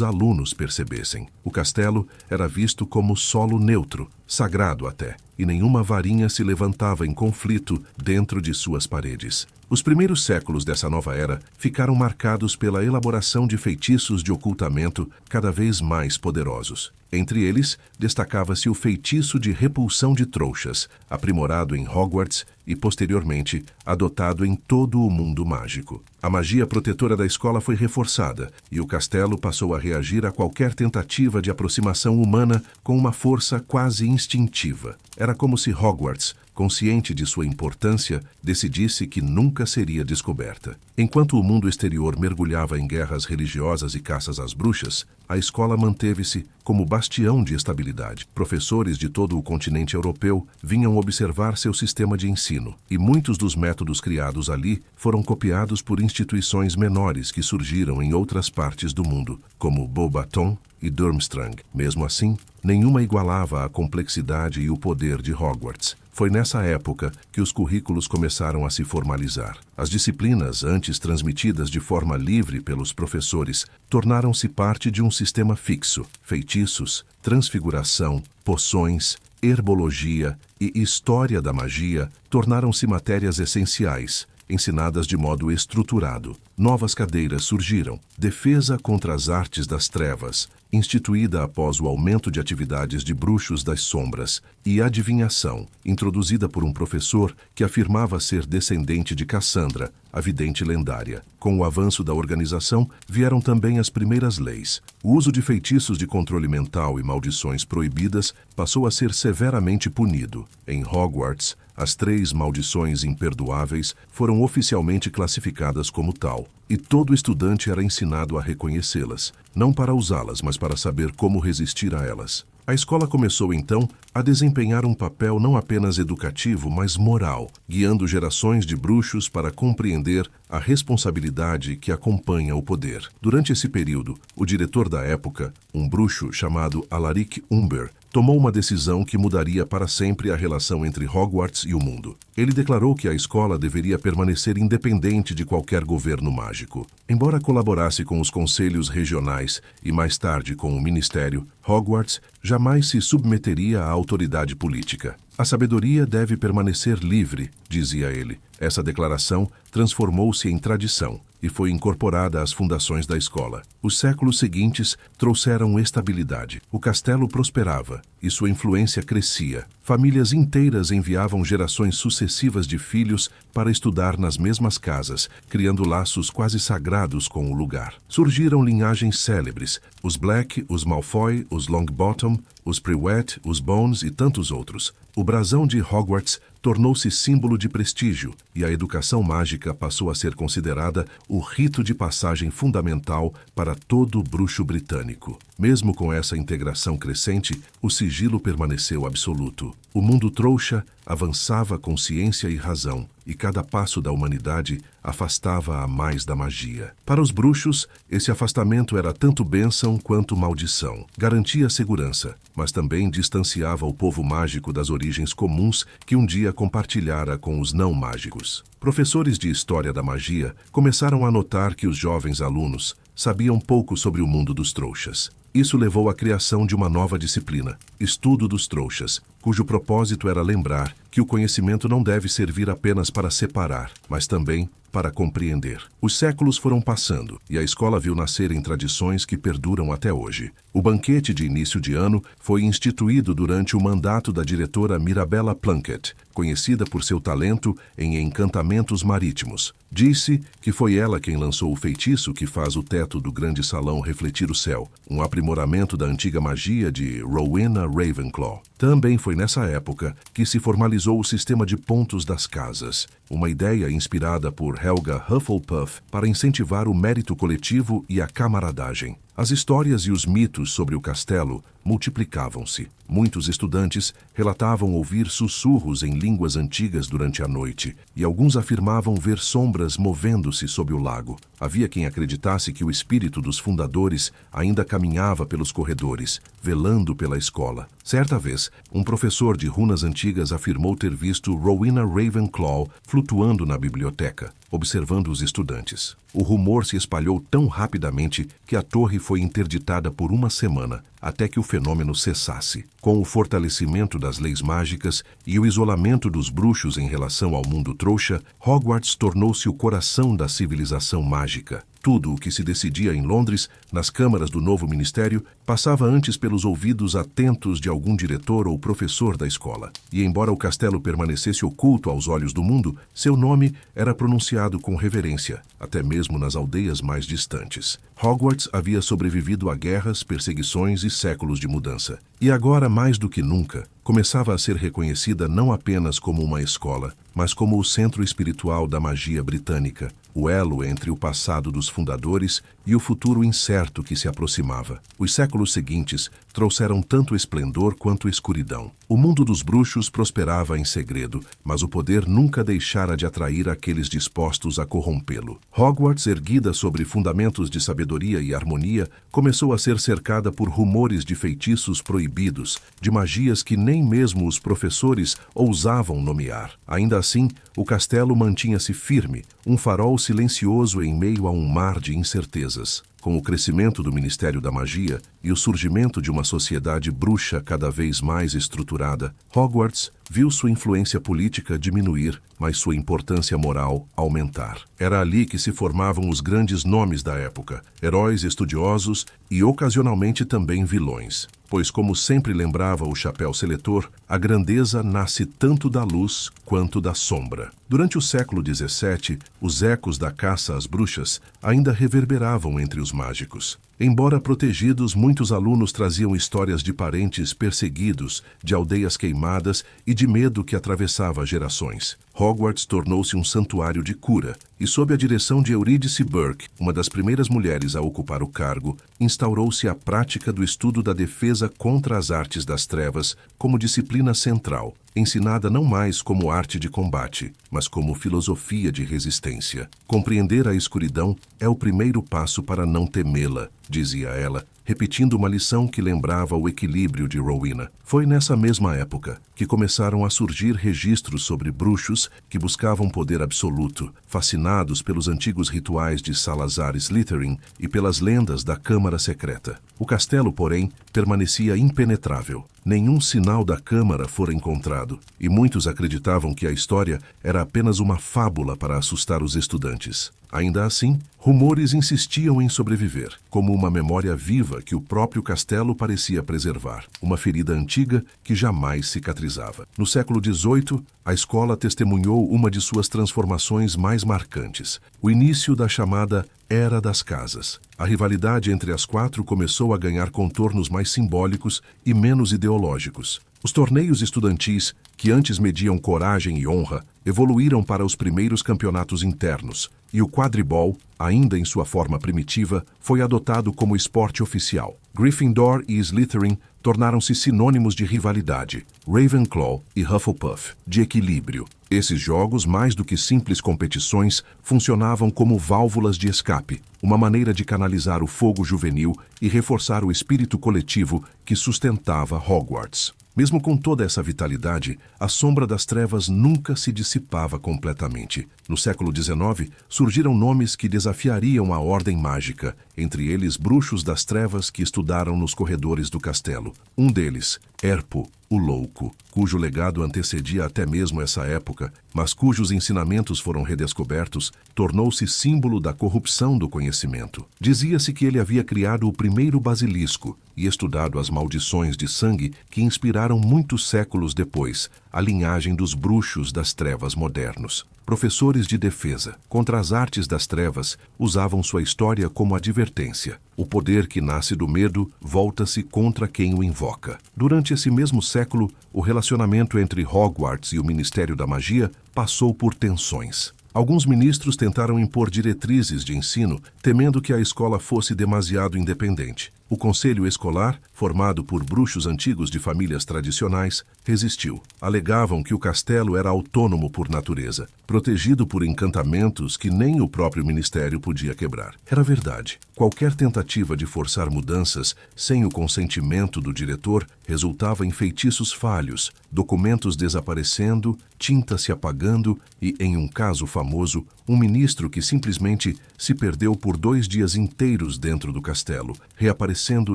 alunos percebessem. O castelo era visto como solo neutro, sagrado até, e nenhuma varinha se levantava em conflito dentro de suas paredes. Os primeiros séculos dessa nova era ficaram marcados pela elaboração de feitiços de ocultamento cada vez mais poderosos. Entre eles, destacava-se o feitiço de repulsão de trouxas, aprimorado em Hogwarts e, posteriormente, adotado em todo o mundo mágico. A magia protetora da escola foi reforçada e o castelo passou a reagir a qualquer tentativa de aproximação humana com uma força quase instintiva. Era como se Hogwarts, consciente de sua importância, decidisse que nunca seria descoberta. Enquanto o mundo exterior mergulhava em guerras religiosas e caças às bruxas, a escola manteve-se como bastião de estabilidade. Professores de todo o continente europeu vinham observar seu sistema de ensino, e muitos dos métodos criados ali foram copiados por instituições menores que surgiram em outras partes do mundo, como Beauxbaton e Durmstrang. Mesmo assim, nenhuma igualava a complexidade e o poder de Hogwarts. Foi nessa época que os currículos começaram a se formalizar. As disciplinas, antes transmitidas de forma livre pelos professores, tornaram-se parte de um sistema fixo. Feitiços, transfiguração, poções, herbologia e história da magia tornaram-se matérias essenciais, ensinadas de modo estruturado. Novas cadeiras surgiram. Defesa contra as artes das trevas, instituída após o aumento de atividades de bruxos das sombras, e adivinhação, introduzida por um professor que afirmava ser descendente de Cassandra, a vidente lendária. Com o avanço da organização, vieram também as primeiras leis. O uso de feitiços de controle mental e maldições proibidas passou a ser severamente punido. Em Hogwarts, as 3 maldições imperdoáveis foram oficialmente classificadas como tal, e todo estudante era ensinado a reconhecê-las, não para usá-las, mas para saber como resistir a elas. A escola começou, então, a desempenhar um papel não apenas educativo, mas moral, guiando gerações de bruxos para compreender a responsabilidade que acompanha o poder. Durante esse período, o diretor da época, um bruxo chamado Alaric Umber, tomou uma decisão que mudaria para sempre a relação entre Hogwarts e o mundo. Ele declarou que a escola deveria permanecer independente de qualquer governo mágico. Embora colaborasse com os conselhos regionais e mais tarde com o ministério, Hogwarts jamais se submeteria à autoridade política. A sabedoria deve permanecer livre, dizia ele. Essa declaração transformou-se em tradição e foi incorporada às fundações da escola. Os séculos seguintes trouxeram estabilidade. O castelo prosperava e sua influência crescia. Famílias inteiras enviavam gerações sucessivas de filhos para estudar nas mesmas casas, criando laços quase sagrados com o lugar. Surgiram linhagens célebres: os Black, os Malfoy, os Longbottom, os Prewett, os Bones e tantos outros. O brasão de Hogwarts tornou-se símbolo de prestígio e a educação mágica passou a ser considerada o rito de passagem fundamental para todo bruxo britânico. Mesmo com essa integração crescente, o sigilo permaneceu absoluto. O mundo trouxa avançava com ciência e razão, e cada passo da humanidade afastava-a mais da magia. Para os bruxos, esse afastamento era tanto bênção quanto maldição. Garantia segurança, mas também distanciava o povo mágico das origens comuns que um dia compartilhara com os não mágicos. Professores de história da magia começaram a notar que os jovens alunos sabiam pouco sobre o mundo dos trouxas. Isso levou à criação de uma nova disciplina, Estudo dos Trouxas, cujo propósito era lembrar que o conhecimento não deve servir apenas para separar, mas também para compreender. Os séculos foram passando e a escola viu nascerem tradições que perduram até hoje. O banquete de início de ano foi instituído durante o mandato da diretora Mirabella Plunkett, conhecida por seu talento em encantamentos marítimos. Disse que foi ela quem lançou o feitiço que faz o teto do grande salão refletir o céu, um aprimoramento da antiga magia de Rowena Ravenclaw. Também foi nessa época que se formalizou o sistema de pontos das casas, uma ideia inspirada por Helga Hufflepuff para incentivar o mérito coletivo e a camaradagem. As histórias e os mitos sobre o castelo multiplicavam-se. Muitos estudantes relatavam ouvir sussurros em línguas antigas durante a noite, e alguns afirmavam ver sombras movendo-se sob o lago. Havia quem acreditasse que o espírito dos fundadores ainda caminhava pelos corredores, velando pela escola. Certa vez, um professor de runas antigas afirmou ter visto Rowena Ravenclaw flutuando na biblioteca, observando os estudantes. O rumor se espalhou tão rapidamente que a torre foi interditada por uma semana, até que o fenômeno cessasse. Com o fortalecimento das leis mágicas e o isolamento dos bruxos em relação ao mundo trouxa, Hogwarts tornou-se o coração da civilização mágica. Tudo o que se decidia em Londres, nas câmaras do novo ministério, passava antes pelos ouvidos atentos de algum diretor ou professor da escola. E embora o castelo permanecesse oculto aos olhos do mundo, seu nome era pronunciado com reverência, até mesmo nas aldeias mais distantes. Hogwarts havia sobrevivido a guerras, perseguições e séculos de mudança. E agora, mais do que nunca, começava a ser reconhecida não apenas como uma escola, mas como o centro espiritual da magia britânica, o elo entre o passado dos fundadores e o futuro incerto que se aproximava. Os séculos seguintes trouxeram tanto esplendor quanto escuridão. O mundo dos bruxos prosperava em segredo, mas o poder nunca deixara de atrair aqueles dispostos a corrompê-lo. Hogwarts, erguida sobre fundamentos de sabedoria e harmonia, começou a ser cercada por rumores de feitiços proibidos, de magias que nem mesmo os professores ousavam nomear. Ainda assim, o castelo mantinha-se firme, um farol silencioso em meio a um mar de incertezas. Com o crescimento do Ministério da Magia e o surgimento de uma sociedade bruxa cada vez mais estruturada, Hogwarts viu sua influência política diminuir, mas sua importância moral aumentar. Era ali que se formavam os grandes nomes da época, heróis estudiosos e ocasionalmente também vilões. Pois, como sempre lembrava o chapéu seletor, a grandeza nasce tanto da luz quanto da sombra. Durante o século XVII, os ecos da caça às bruxas ainda reverberavam entre os mágicos. Embora protegidos, muitos alunos traziam histórias de parentes perseguidos, de aldeias queimadas e de medo que atravessava gerações. Hogwarts tornou-se um santuário de cura, e sob a direção de Eurídice Burke, uma das primeiras mulheres a ocupar o cargo, instaurou-se a prática do estudo da defesa contra as artes das trevas como disciplina central, ensinada não mais como arte de combate, mas como filosofia de resistência. Compreender a escuridão é o primeiro passo para não temê-la, dizia ela, repetindo uma lição que lembrava o equilíbrio de Rowena. Foi nessa mesma época que começaram a surgir registros sobre bruxos que buscavam poder absoluto, fascinados pelos antigos rituais de Salazar Slytherin e pelas lendas da Câmara Secreta. O castelo, porém, permanecia impenetrável. Nenhum sinal da Câmara fora encontrado, e muitos acreditavam que a história era apenas uma fábula para assustar os estudantes. Ainda assim, rumores insistiam em sobreviver, como uma memória viva que o próprio castelo parecia preservar, uma ferida antiga que jamais cicatrizava. No século XVIII, a escola testemunhou uma de suas transformações mais marcantes, o início da chamada Era das Casas. A rivalidade entre as quatro começou a ganhar contornos mais simbólicos e menos ideológicos. Os torneios estudantis, que antes mediam coragem e honra, evoluíram para os primeiros campeonatos internos, e o quadribol, ainda em sua forma primitiva, foi adotado como esporte oficial. Gryffindor e Slytherin tornaram-se sinônimos de rivalidade, Ravenclaw e Hufflepuff, de equilíbrio. Esses jogos, mais do que simples competições, funcionavam como válvulas de escape, uma maneira de canalizar o fogo juvenil e reforçar o espírito coletivo que sustentava Hogwarts. Mesmo com toda essa vitalidade, a sombra das trevas nunca se dissipava completamente. No século XIX, surgiram nomes que desafiariam a ordem mágica, entre eles bruxos das trevas que estudaram nos corredores do castelo. Um deles, Herpo, o Louco, cujo legado antecedia até mesmo essa época, mas cujos ensinamentos foram redescobertos, tornou-se símbolo da corrupção do conhecimento. Dizia-se que ele havia criado o primeiro basilisco e estudado as maldições de sangue que inspiraram muitos séculos depois a linhagem dos bruxos das trevas modernos. Professores de defesa contra as artes das trevas usavam sua história como advertência. O poder que nasce do medo volta-se contra quem o invoca. Durante esse mesmo século, o relacionamento entre Hogwarts e o Ministério da Magia passou por tensões. Alguns ministros tentaram impor diretrizes de ensino, temendo que a escola fosse demasiado independente. O conselho escolar, formado por bruxos antigos de famílias tradicionais, resistiu. Alegavam que o castelo era autônomo por natureza, protegido por encantamentos que nem o próprio ministério podia quebrar. Era verdade. Qualquer tentativa de forçar mudanças sem o consentimento do diretor resultava em feitiços falhos, documentos desaparecendo, tinta se apagando e, em um caso famoso, um ministro que simplesmente se perdeu por 2 dias inteiros dentro do castelo, reaparecendo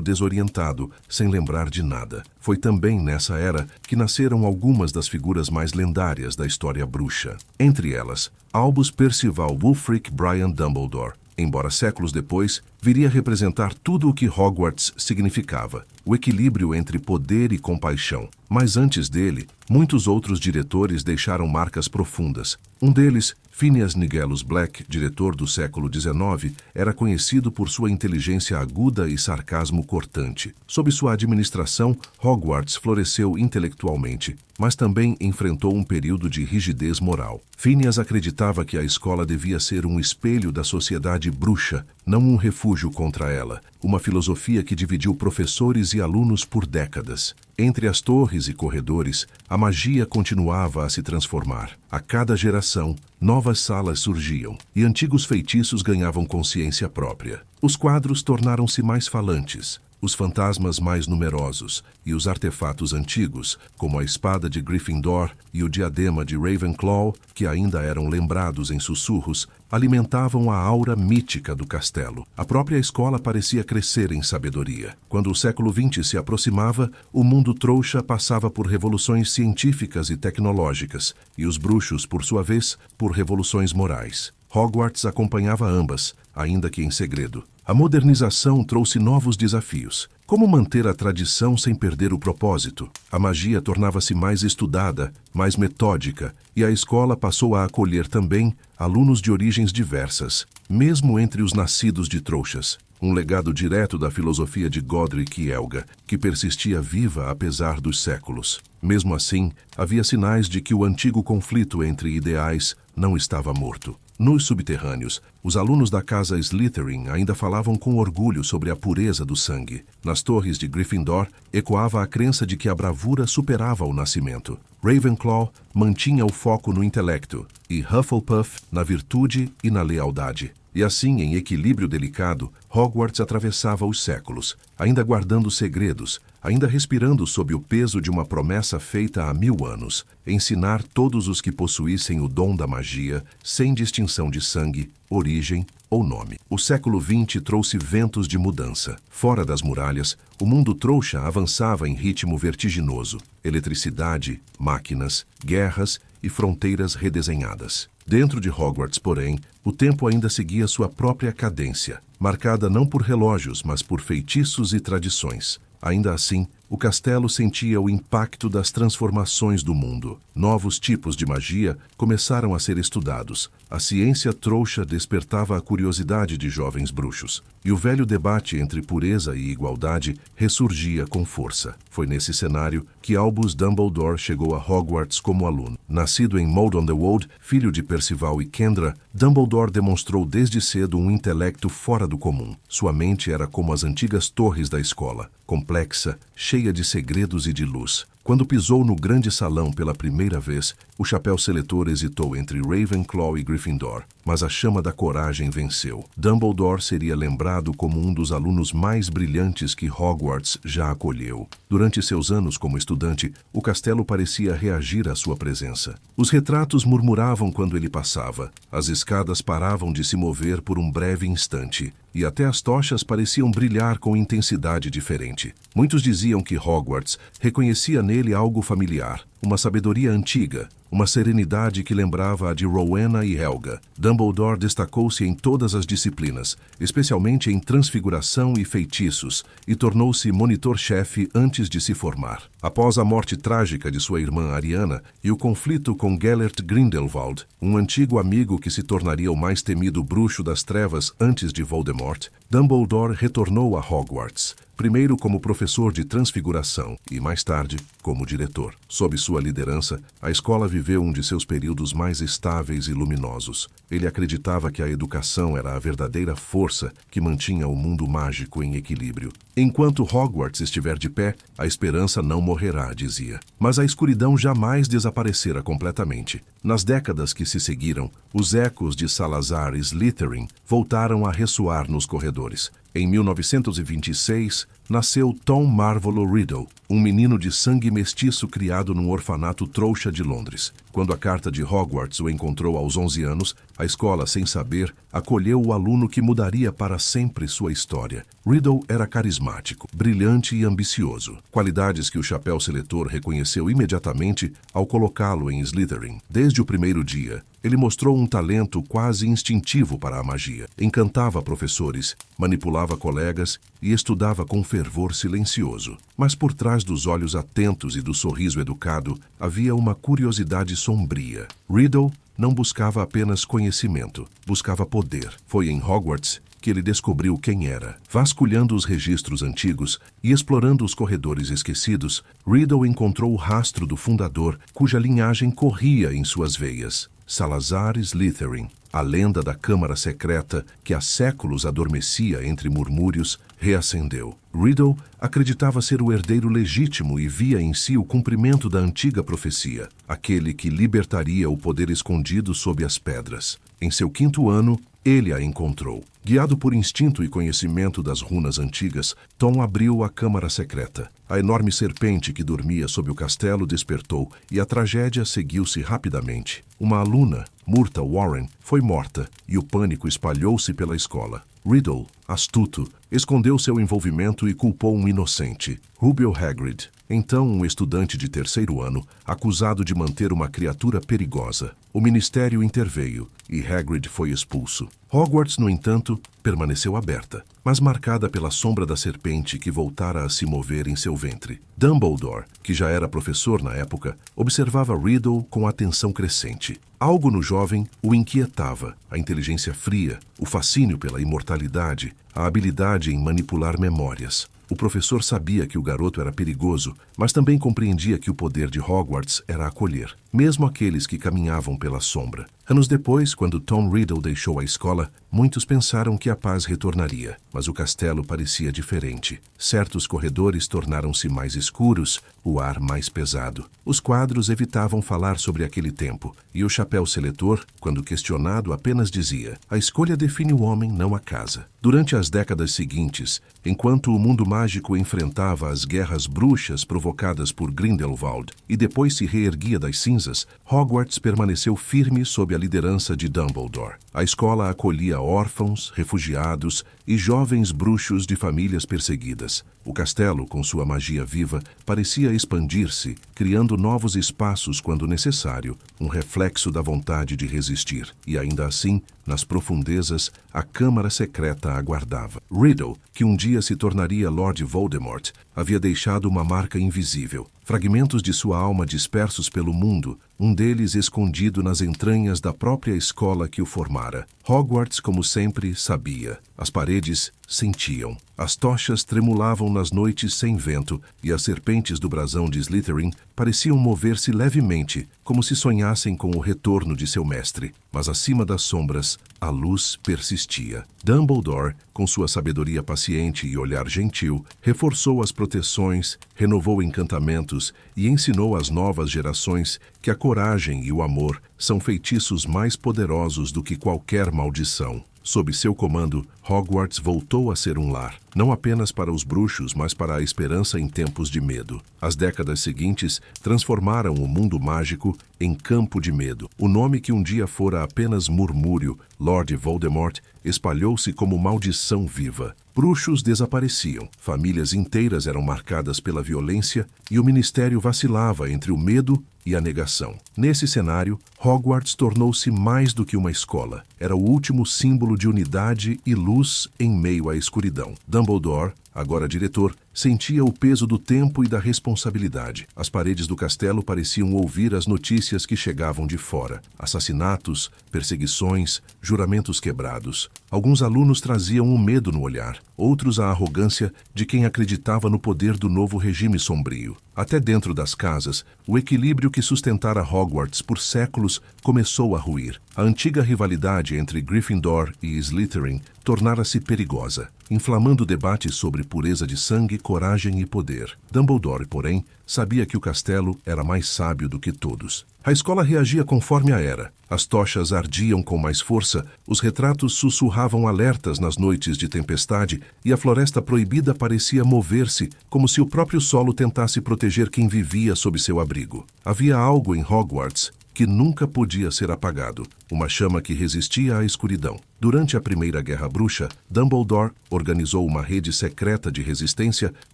desorientado, sem lembrar de nada. Foi também nessa era que nasceram algumas das figuras mais lendárias da história bruxa. Entre elas, Albus Percival Wulfric Brian Dumbledore, embora séculos depois, viria a representar tudo o que Hogwarts significava, o equilíbrio entre poder e compaixão. Mas antes dele, muitos outros diretores deixaram marcas profundas. Um deles, Phineas Nigellus Black, diretor do século XIX, era conhecido por sua inteligência aguda e sarcasmo cortante. Sob sua administração, Hogwarts floresceu intelectualmente, mas também enfrentou um período de rigidez moral. Phineas acreditava que a escola devia ser um espelho da sociedade bruxa, não um refúgio contra ela, uma filosofia que dividiu professores e alunos por décadas. Entre as torres e corredores, a magia continuava a se transformar. A cada geração, novas salas surgiam e antigos feitiços ganhavam consciência própria. Os quadros tornaram-se mais falantes, os fantasmas mais numerosos e os artefatos antigos, como a espada de Gryffindor e o diadema de Ravenclaw, que ainda eram lembrados em sussurros, alimentavam a aura mítica do castelo. A própria escola parecia crescer em sabedoria. Quando o século XX se aproximava, o mundo trouxa passava por revoluções científicas e tecnológicas, e os bruxos, por sua vez, por revoluções morais. Hogwarts acompanhava ambas, ainda que em segredo. A modernização trouxe novos desafios. Como manter a tradição sem perder o propósito? A magia tornava-se mais estudada, mais metódica, e a escola passou a acolher também alunos de origens diversas, mesmo entre os nascidos de trouxas. Um legado direto da filosofia de Godric e Helga, que persistia viva apesar dos séculos. Mesmo assim, havia sinais de que o antigo conflito entre ideais não estava morto. Nos subterrâneos, os alunos da casa Slytherin ainda falavam com orgulho sobre a pureza do sangue. Nas torres de Gryffindor, ecoava a crença de que a bravura superava o nascimento. Ravenclaw mantinha o foco no intelecto e Hufflepuff na virtude e na lealdade. E assim, em equilíbrio delicado, Hogwarts atravessava os séculos, ainda guardando segredos, ainda respirando sob o peso de uma promessa feita há 1000 anos, ensinar todos os que possuíssem o dom da magia, sem distinção de sangue, origem ou nome. O século XX trouxe ventos de mudança. Fora das muralhas, o mundo trouxa avançava em ritmo vertiginoso. Eletricidade, máquinas, guerras e fronteiras redesenhadas. Dentro de Hogwarts, porém, o tempo ainda seguia sua própria cadência, marcada não por relógios, mas por feitiços e tradições. Ainda assim, o castelo sentia o impacto das transformações do mundo. Novos tipos de magia começaram a ser estudados. A ciência trouxa despertava a curiosidade de jovens bruxos. E o velho debate entre pureza e igualdade ressurgia com força. Foi nesse cenário que Albus Dumbledore chegou a Hogwarts como aluno. Nascido em Mold-on-the-Wold, filho de Percival e Kendra, Dumbledore demonstrou desde cedo um intelecto fora do comum. Sua mente era como as antigas torres da escola, complexa, cheia de segredos e de luz. Quando pisou no grande salão pela primeira vez, o chapéu seletor hesitou entre Ravenclaw e Gryffindor, mas a chama da coragem venceu. Dumbledore seria lembrado como um dos alunos mais brilhantes que Hogwarts já acolheu. Durante seus anos como estudante, o castelo parecia reagir à sua presença. Os retratos murmuravam quando ele passava, as escadas paravam de se mover por um breve instante, e até as tochas pareciam brilhar com intensidade diferente. Muitos diziam que Hogwarts reconhecia nele algo familiar, uma sabedoria antiga, uma serenidade que lembrava a de Rowena e Helga. Dumbledore destacou-se em todas as disciplinas, especialmente em transfiguração e feitiços, e tornou-se monitor-chefe antes de se formar. Após a morte trágica de sua irmã Ariana e o conflito com Gellert Grindelwald, um antigo amigo que se tornaria o mais temido bruxo das trevas antes de Voldemort, Dumbledore retornou a Hogwarts, primeiro como professor de transfiguração e, mais tarde, como diretor. Sob sua liderança, a escola viveu um de seus períodos mais estáveis e luminosos. Ele acreditava que a educação era a verdadeira força que mantinha o mundo mágico em equilíbrio. Enquanto Hogwarts estiver de pé, a esperança não morrerá, dizia. Mas a escuridão jamais desaparecera completamente. Nas décadas que se seguiram, os ecos de Salazar e Slytherin voltaram a ressoar nos corredores. Em 1926, nasceu Tom Marvolo Riddle, um menino de sangue mestiço criado num orfanato trouxa de Londres. Quando a carta de Hogwarts o encontrou aos 11 anos, a escola, sem saber, acolheu o aluno que mudaria para sempre sua história. Riddle era carismático, brilhante e ambicioso, qualidades que o chapéu seletor reconheceu imediatamente ao colocá-lo em Slytherin. Desde o primeiro dia, ele mostrou um talento quase instintivo para a magia. Encantava professores, manipulava colegas e estudava com fervor silencioso. Mas por trás dos olhos atentos e do sorriso educado, havia uma curiosidade sombria. Riddle não buscava apenas conhecimento, buscava poder. Foi em Hogwarts que ele descobriu quem era. Vasculhando os registros antigos e explorando os corredores esquecidos, Riddle encontrou o rastro do fundador, cuja linhagem corria em suas veias. Salazar Slytherin, a lenda da Câmara Secreta que há séculos adormecia entre murmúrios, reacendeu. Riddle acreditava ser o herdeiro legítimo e via em si o cumprimento da antiga profecia, aquele que libertaria o poder escondido sob as pedras. Em seu 5º ano, ele a encontrou. Guiado por instinto e conhecimento das runas antigas, Tom abriu a Câmara Secreta. A enorme serpente que dormia sob o castelo despertou e a tragédia seguiu-se rapidamente. Uma aluna, Myrtle Warren, foi morta e o pânico espalhou-se pela escola. Riddle, astuto, escondeu seu envolvimento e culpou um inocente, Rubio Hagrid, então um estudante de 3º ano, acusado de manter uma criatura perigosa. O ministério interveio e Hagrid foi expulso. Hogwarts, no entanto, permaneceu aberta, mas marcada pela sombra da serpente que voltara a se mover em seu ventre. Dumbledore, que já era professor na época, observava Riddle com atenção crescente. Algo no jovem o inquietava, a inteligência fria, o fascínio pela imortalidade, a habilidade em manipular memórias. O professor sabia que o garoto era perigoso, mas também compreendia que o poder de Hogwarts era acolher, mesmo aqueles que caminhavam pela sombra. Anos depois, quando Tom Riddle deixou a escola, muitos pensaram que a paz retornaria, mas o castelo parecia diferente. Certos corredores tornaram-se mais escuros, o ar mais pesado. Os quadros evitavam falar sobre aquele tempo, e o chapéu seletor, quando questionado, apenas dizia: "A escolha define o homem, não a casa." Durante as décadas seguintes, enquanto o mundo mágico enfrentava as guerras bruxas provocadas por Grindelwald e depois se reerguia das cinzas, Hogwarts permaneceu firme sob a liderança de Dumbledore. A escola acolhia órfãos, refugiados e jovens bruxos de famílias perseguidas. O castelo, com sua magia viva, parecia expandir-se, criando novos espaços quando necessário, um reflexo da vontade de resistir. E ainda assim, nas profundezas, a Câmara Secreta aguardava. Riddle, que um dia se tornaria Lord Voldemort, havia deixado uma marca invisível. Fragmentos de sua alma dispersos pelo mundo, um deles escondido nas entranhas da própria escola que o formara. Hogwarts, como sempre, sabia. As paredes sentiam. As tochas tremulavam nas noites sem vento e as serpentes do brasão de Slytherin pareciam mover-se levemente, como se sonhassem com o retorno de seu mestre. Mas acima das sombras, a luz persistia. Dumbledore, com sua sabedoria paciente e olhar gentil, reforçou as proteções, renovou encantamentos e ensinou às novas gerações que a coragem e o amor são feitiços mais poderosos do que qualquer maldição. Sob seu comando, Hogwarts voltou a ser um lar, não apenas para os bruxos, mas para a esperança em tempos de medo. As décadas seguintes transformaram o mundo mágico em campo de medo. O nome que um dia fora apenas murmúrio, Lord Voldemort, espalhou-se como maldição viva. Bruxos desapareciam, famílias inteiras eram marcadas pela violência e o ministério vacilava entre o medo e a negação. Nesse cenário, Hogwarts tornou-se mais do que uma escola. Era o último símbolo de unidade e luz em meio à escuridão. Dumbledore, agora diretor, sentia o peso do tempo e da responsabilidade. As paredes do castelo pareciam ouvir as notícias que chegavam de fora. Assassinatos, perseguições, juramentos quebrados. Alguns alunos traziam o medo no olhar, outros a arrogância de quem acreditava no poder do novo regime sombrio. Até dentro das casas, o equilíbrio que sustentara Hogwarts por séculos começou a ruir. A antiga rivalidade entre Gryffindor e Slytherin tornara-se perigosa, inflamando debates sobre pureza de sangue, coragem e poder. Dumbledore, porém, sabia que o castelo era mais sábio do que todos. A escola reagia conforme a era. As tochas ardiam com mais força, os retratos sussurravam alertas nas noites de tempestade e a floresta proibida parecia mover-se, como se o próprio solo tentasse proteger quem vivia sob seu abrigo. Havia algo em Hogwarts que nunca podia ser apagado, uma chama que resistia à escuridão. Durante a Primeira Guerra Bruxa, Dumbledore organizou uma rede secreta de resistência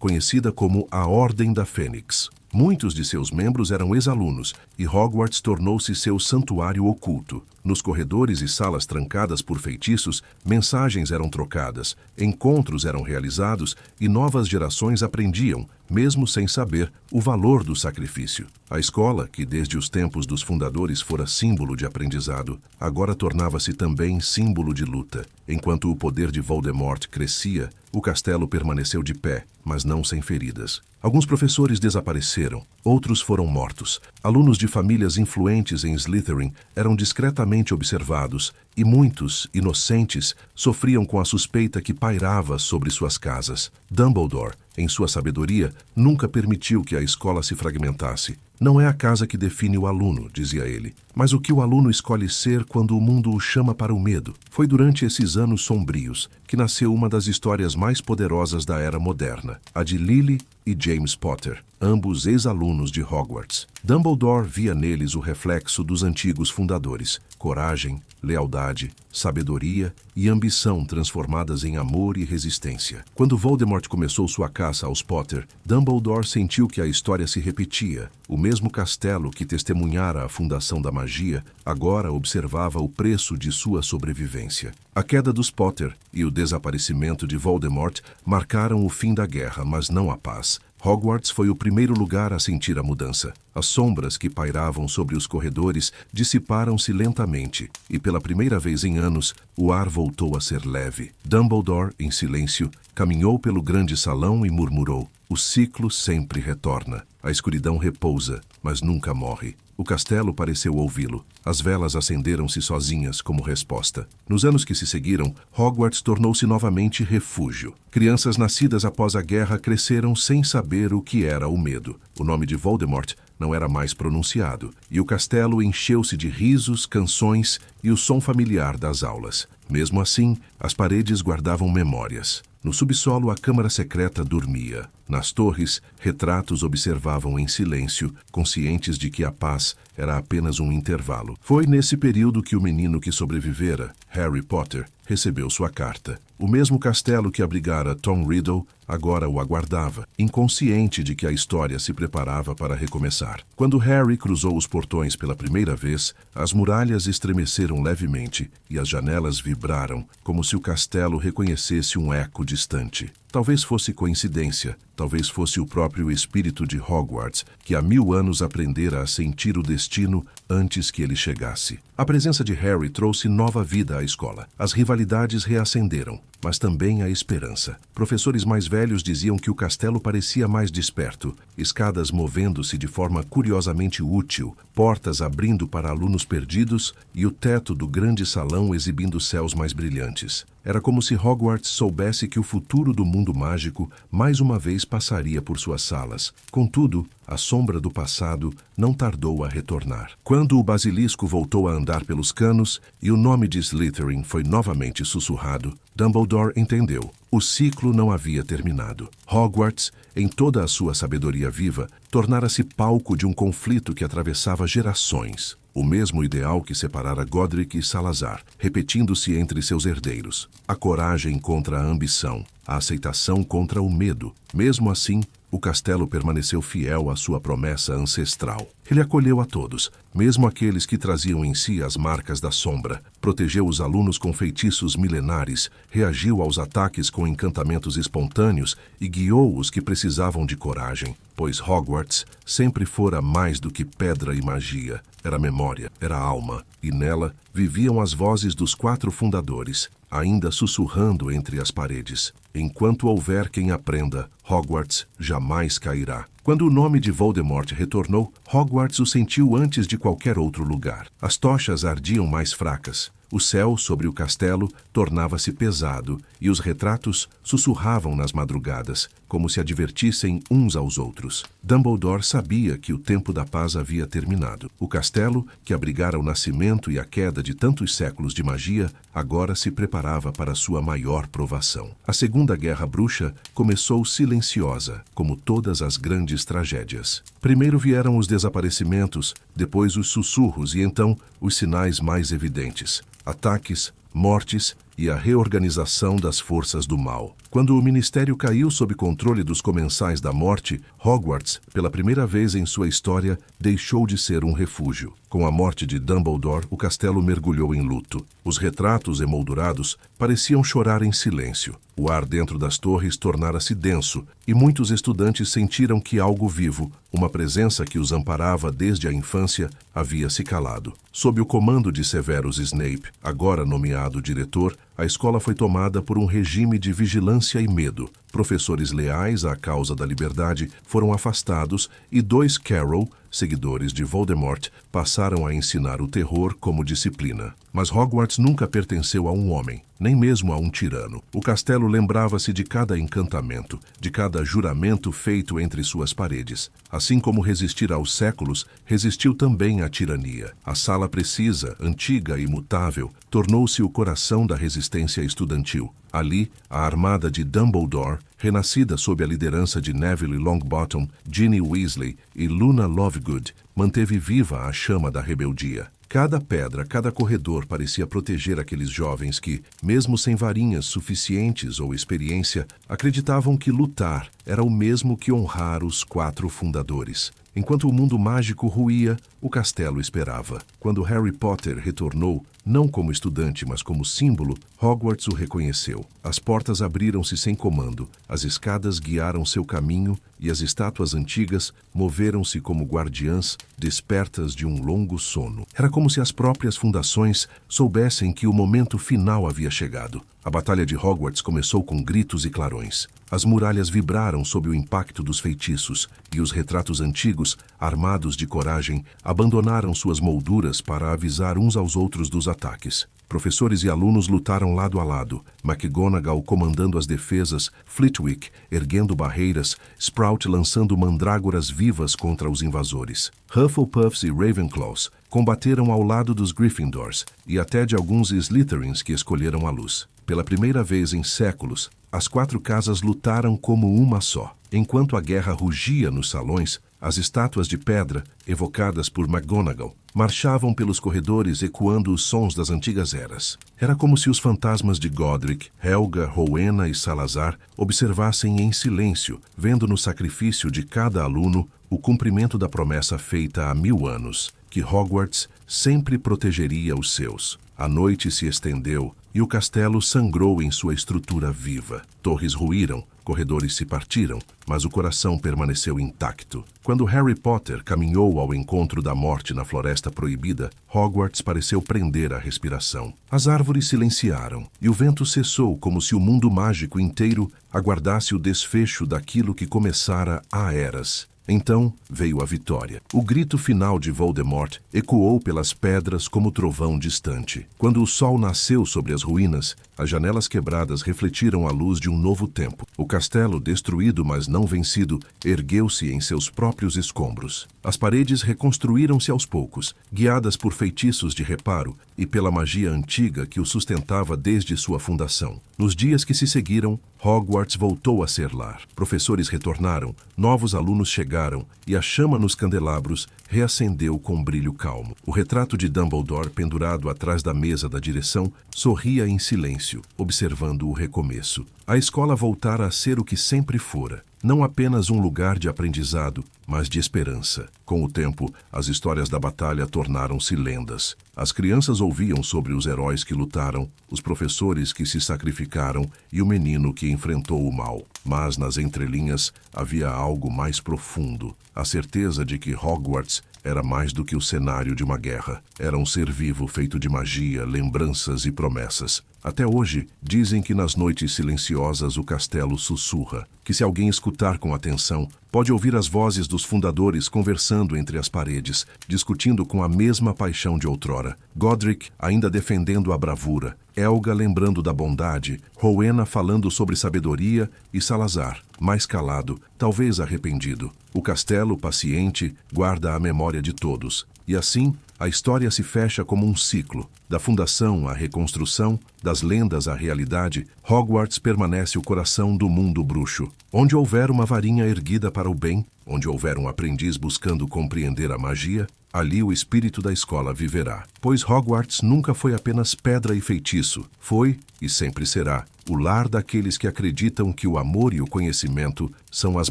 conhecida como a Ordem da Fênix. Muitos de seus membros eram ex-alunos e Hogwarts tornou-se seu santuário oculto. Nos corredores e salas trancadas por feitiços, mensagens eram trocadas, encontros eram realizados e novas gerações aprendiam, mesmo sem saber, o valor do sacrifício. A escola, que desde os tempos dos fundadores fora símbolo de aprendizado, agora tornava-se também símbolo de luta. Enquanto o poder de Voldemort crescia, o castelo permaneceu de pé, mas não sem feridas. Alguns professores desapareceram, outros foram mortos. Alunos de famílias influentes em Slytherin eram discretamente observados e muitos, inocentes, sofriam com a suspeita que pairava sobre suas casas. Dumbledore, em sua sabedoria, nunca permitiu que a escola se fragmentasse. Não é a casa que define o aluno, dizia ele, mas o que o aluno escolhe ser quando o mundo o chama para o medo. Foi durante esses anos sombrios que nasceu uma das histórias mais poderosas da era moderna, a de Lily e James Potter, ambos ex-alunos de Hogwarts. Dumbledore via neles o reflexo dos antigos fundadores, coragem, lealdade, sabedoria e ambição transformadas em amor e resistência. Quando Voldemort começou sua caça aos Potter, Dumbledore sentiu que a história se repetia. O mesmo castelo que testemunhara a fundação da magia, agora observava o preço de sua sobrevivência. A queda dos Potter e o desaparecimento de Voldemort marcaram o fim da guerra, mas não a paz. Hogwarts foi o primeiro lugar a sentir a mudança. As sombras que pairavam sobre os corredores dissiparam-se lentamente, e pela primeira vez em anos, o ar voltou a ser leve. Dumbledore, em silêncio, caminhou pelo grande salão e murmurou: "O ciclo sempre retorna. A escuridão repousa, mas nunca morre." O castelo pareceu ouvi-lo. As velas acenderam-se sozinhas como resposta. Nos anos que se seguiram, Hogwarts tornou-se novamente refúgio. Crianças nascidas após a guerra cresceram sem saber o que era o medo. O nome de Voldemort não era mais pronunciado, e o castelo encheu-se de risos, canções e o som familiar das aulas. Mesmo assim, as paredes guardavam memórias. No subsolo, a câmara secreta dormia. Nas torres, retratos observavam em silêncio, conscientes de que a paz era apenas um intervalo. Foi nesse período que o menino que sobrevivera, Harry Potter, recebeu sua carta. O mesmo castelo que abrigara Tom Riddle agora o aguardava, inconsciente de que a história se preparava para recomeçar. Quando Harry cruzou os portões pela primeira vez, as muralhas estremeceram levemente e as janelas vibraram, como se o castelo reconhecesse um eco distante. Talvez fosse coincidência, talvez fosse o próprio espírito de Hogwarts, que há 1000 anos aprendera a sentir o destino antes que ele chegasse. A presença de Harry trouxe nova vida à escola. As rivalidades reacenderam. mas também a esperança. Professores mais velhos diziam que o castelo parecia mais desperto, escadas movendo-se de forma curiosamente útil, portas abrindo para alunos perdidos e o teto do grande salão exibindo céus mais brilhantes. Era como se Hogwarts soubesse que o futuro do mundo mágico mais uma vez passaria por suas salas. Contudo, a sombra do passado não tardou a retornar. Quando o basilisco voltou a andar pelos canos e o nome de Slytherin foi novamente sussurrado, Dumbledore entendeu. O ciclo não havia terminado. Hogwarts, em toda a sua sabedoria viva, tornara-se palco de um conflito que atravessava gerações. O mesmo ideal que separara Godric e Salazar, repetindo-se entre seus herdeiros. A coragem contra a ambição, a aceitação contra o medo. Mesmo assim, o castelo permaneceu fiel à sua promessa ancestral. Ele acolheu a todos, mesmo aqueles que traziam em si as marcas da sombra. Protegeu os alunos com feitiços milenares, reagiu aos ataques com encantamentos espontâneos e guiou os que precisavam de coragem. Pois Hogwarts sempre fora mais do que pedra e magia. Era memória, era alma, e nela viviam as vozes dos 4 fundadores, ainda sussurrando entre as paredes. Enquanto houver quem aprenda, Hogwarts jamais cairá. Quando o nome de Voldemort retornou, Hogwarts o sentiu antes de qualquer outro lugar. As tochas ardiam mais fracas. O céu sobre o castelo tornava-se pesado e os retratos sussurravam nas madrugadas, como se advertissem uns aos outros. Dumbledore sabia que o tempo da paz havia terminado. O castelo, que abrigara o nascimento e a queda de tantos séculos de magia, agora se preparava para sua maior provação. A Segunda Guerra Bruxa começou silenciosa, como todas as grandes tragédias. Primeiro vieram os desaparecimentos, depois os sussurros e então os sinais mais evidentes. Ataques, mortes e a reorganização das forças do mal. Quando o Ministério caiu sob controle dos Comensais da Morte, Hogwarts, pela primeira vez em sua história, deixou de ser um refúgio. Com a morte de Dumbledore, o castelo mergulhou em luto. Os retratos emoldurados pareciam chorar em silêncio. O ar dentro das torres tornara-se denso, e muitos estudantes sentiram que algo vivo, uma presença que os amparava desde a infância, havia se calado. Sob o comando de Severus Snape, agora nomeado diretor, a escola foi tomada por um regime de vigilância e medo. Professores leais à causa da liberdade foram afastados e 2 Carrow, seguidores de Voldemort, passaram a ensinar o terror como disciplina. Mas Hogwarts nunca pertenceu a um homem, nem mesmo a um tirano. O castelo lembrava-se de cada encantamento, de cada juramento feito entre suas paredes. Assim como resistir aos séculos, resistiu também à tirania. A sala precisa, antiga e imutável, tornou-se o coração da resistência estudantil. Ali, a armada de Dumbledore, renascida sob a liderança de Neville Longbottom, Ginny Weasley e Luna Lovegood, manteve viva a chama da rebeldia. Cada pedra, cada corredor parecia proteger aqueles jovens que, mesmo sem varinhas suficientes ou experiência, acreditavam que lutar era o mesmo que honrar os 4 fundadores. Enquanto o mundo mágico ruía, o castelo esperava. Quando Harry Potter retornou, não como estudante, mas como símbolo, Hogwarts o reconheceu. As portas abriram-se sem comando, as escadas guiaram seu caminho e as estátuas antigas moveram-se como guardiãs despertas de um longo sono. Era como se as próprias fundações soubessem que o momento final havia chegado. A Batalha de Hogwarts começou com gritos e clarões. As muralhas vibraram sob o impacto dos feitiços, e os retratos antigos, armados de coragem, abandonaram suas molduras para avisar uns aos outros dos ataques. Professores e alunos lutaram lado a lado, McGonagall comandando as defesas, Flitwick erguendo barreiras, Sprout lançando mandrágoras vivas contra os invasores. Hufflepuffs e Ravenclaws combateram ao lado dos Gryffindors e até de alguns Slytherins que escolheram a luz. Pela primeira vez em séculos, as 4 casas lutaram como uma só. Enquanto a guerra rugia nos salões, as estátuas de pedra, evocadas por McGonagall, marchavam pelos corredores ecoando os sons das antigas eras. Era como se os fantasmas de Godric, Helga, Rowena e Salazar observassem em silêncio, vendo no sacrifício de cada aluno o cumprimento da promessa feita há 1000 anos, que Hogwarts sempre protegeria os seus. A noite se estendeu e o castelo sangrou em sua estrutura viva. Torres ruíram, corredores se partiram, mas o coração permaneceu intacto. Quando Harry Potter caminhou ao encontro da morte na Floresta Proibida, Hogwarts pareceu prender a respiração. As árvores silenciaram, e o vento cessou como se o mundo mágico inteiro aguardasse o desfecho daquilo que começara há eras. Então veio a vitória. O grito final de Voldemort ecoou pelas pedras como trovão distante. Quando o sol nasceu sobre as ruínas, as janelas quebradas refletiram a luz de um novo tempo. O castelo, destruído mas não vencido, ergueu-se em seus próprios escombros. As paredes reconstruíram-se aos poucos, guiadas por feitiços de reparo e pela magia antiga que o sustentava desde sua fundação. Nos dias que se seguiram, Hogwarts voltou a ser lar. Professores retornaram, novos alunos chegaram e a chama nos candelabros reacendeu com brilho calmo. O retrato de Dumbledore, pendurado atrás da mesa da direção, sorria em silêncio, observando o recomeço. A escola voltara a ser o que sempre fora. Não apenas um lugar de aprendizado, mas de esperança. Com o tempo, as histórias da batalha tornaram-se lendas. As crianças ouviam sobre os heróis que lutaram, os professores que se sacrificaram e o menino que enfrentou o mal. Mas nas entrelinhas havia algo mais profundo. A certeza de que Hogwarts era mais do que o cenário de uma guerra. Era um ser vivo feito de magia, lembranças e promessas. Até hoje, dizem que nas noites silenciosas o castelo sussurra, que se alguém escutar com atenção, pode ouvir as vozes dos fundadores conversando entre as paredes, discutindo com a mesma paixão de outrora. Godric ainda defendendo a bravura, Helga lembrando da bondade, Rowena falando sobre sabedoria e Salazar, mais calado, talvez arrependido. O castelo, paciente, guarda a memória de todos. E assim, a história se fecha como um ciclo. Da fundação à reconstrução, das lendas à realidade, Hogwarts permanece o coração do mundo bruxo. Onde houver uma varinha erguida para o bem, onde houver um aprendiz buscando compreender a magia, ali o espírito da escola viverá. Pois Hogwarts nunca foi apenas pedra e feitiço. Foi, e sempre será, o lar daqueles que acreditam que o amor e o conhecimento são as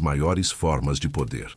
maiores formas de poder.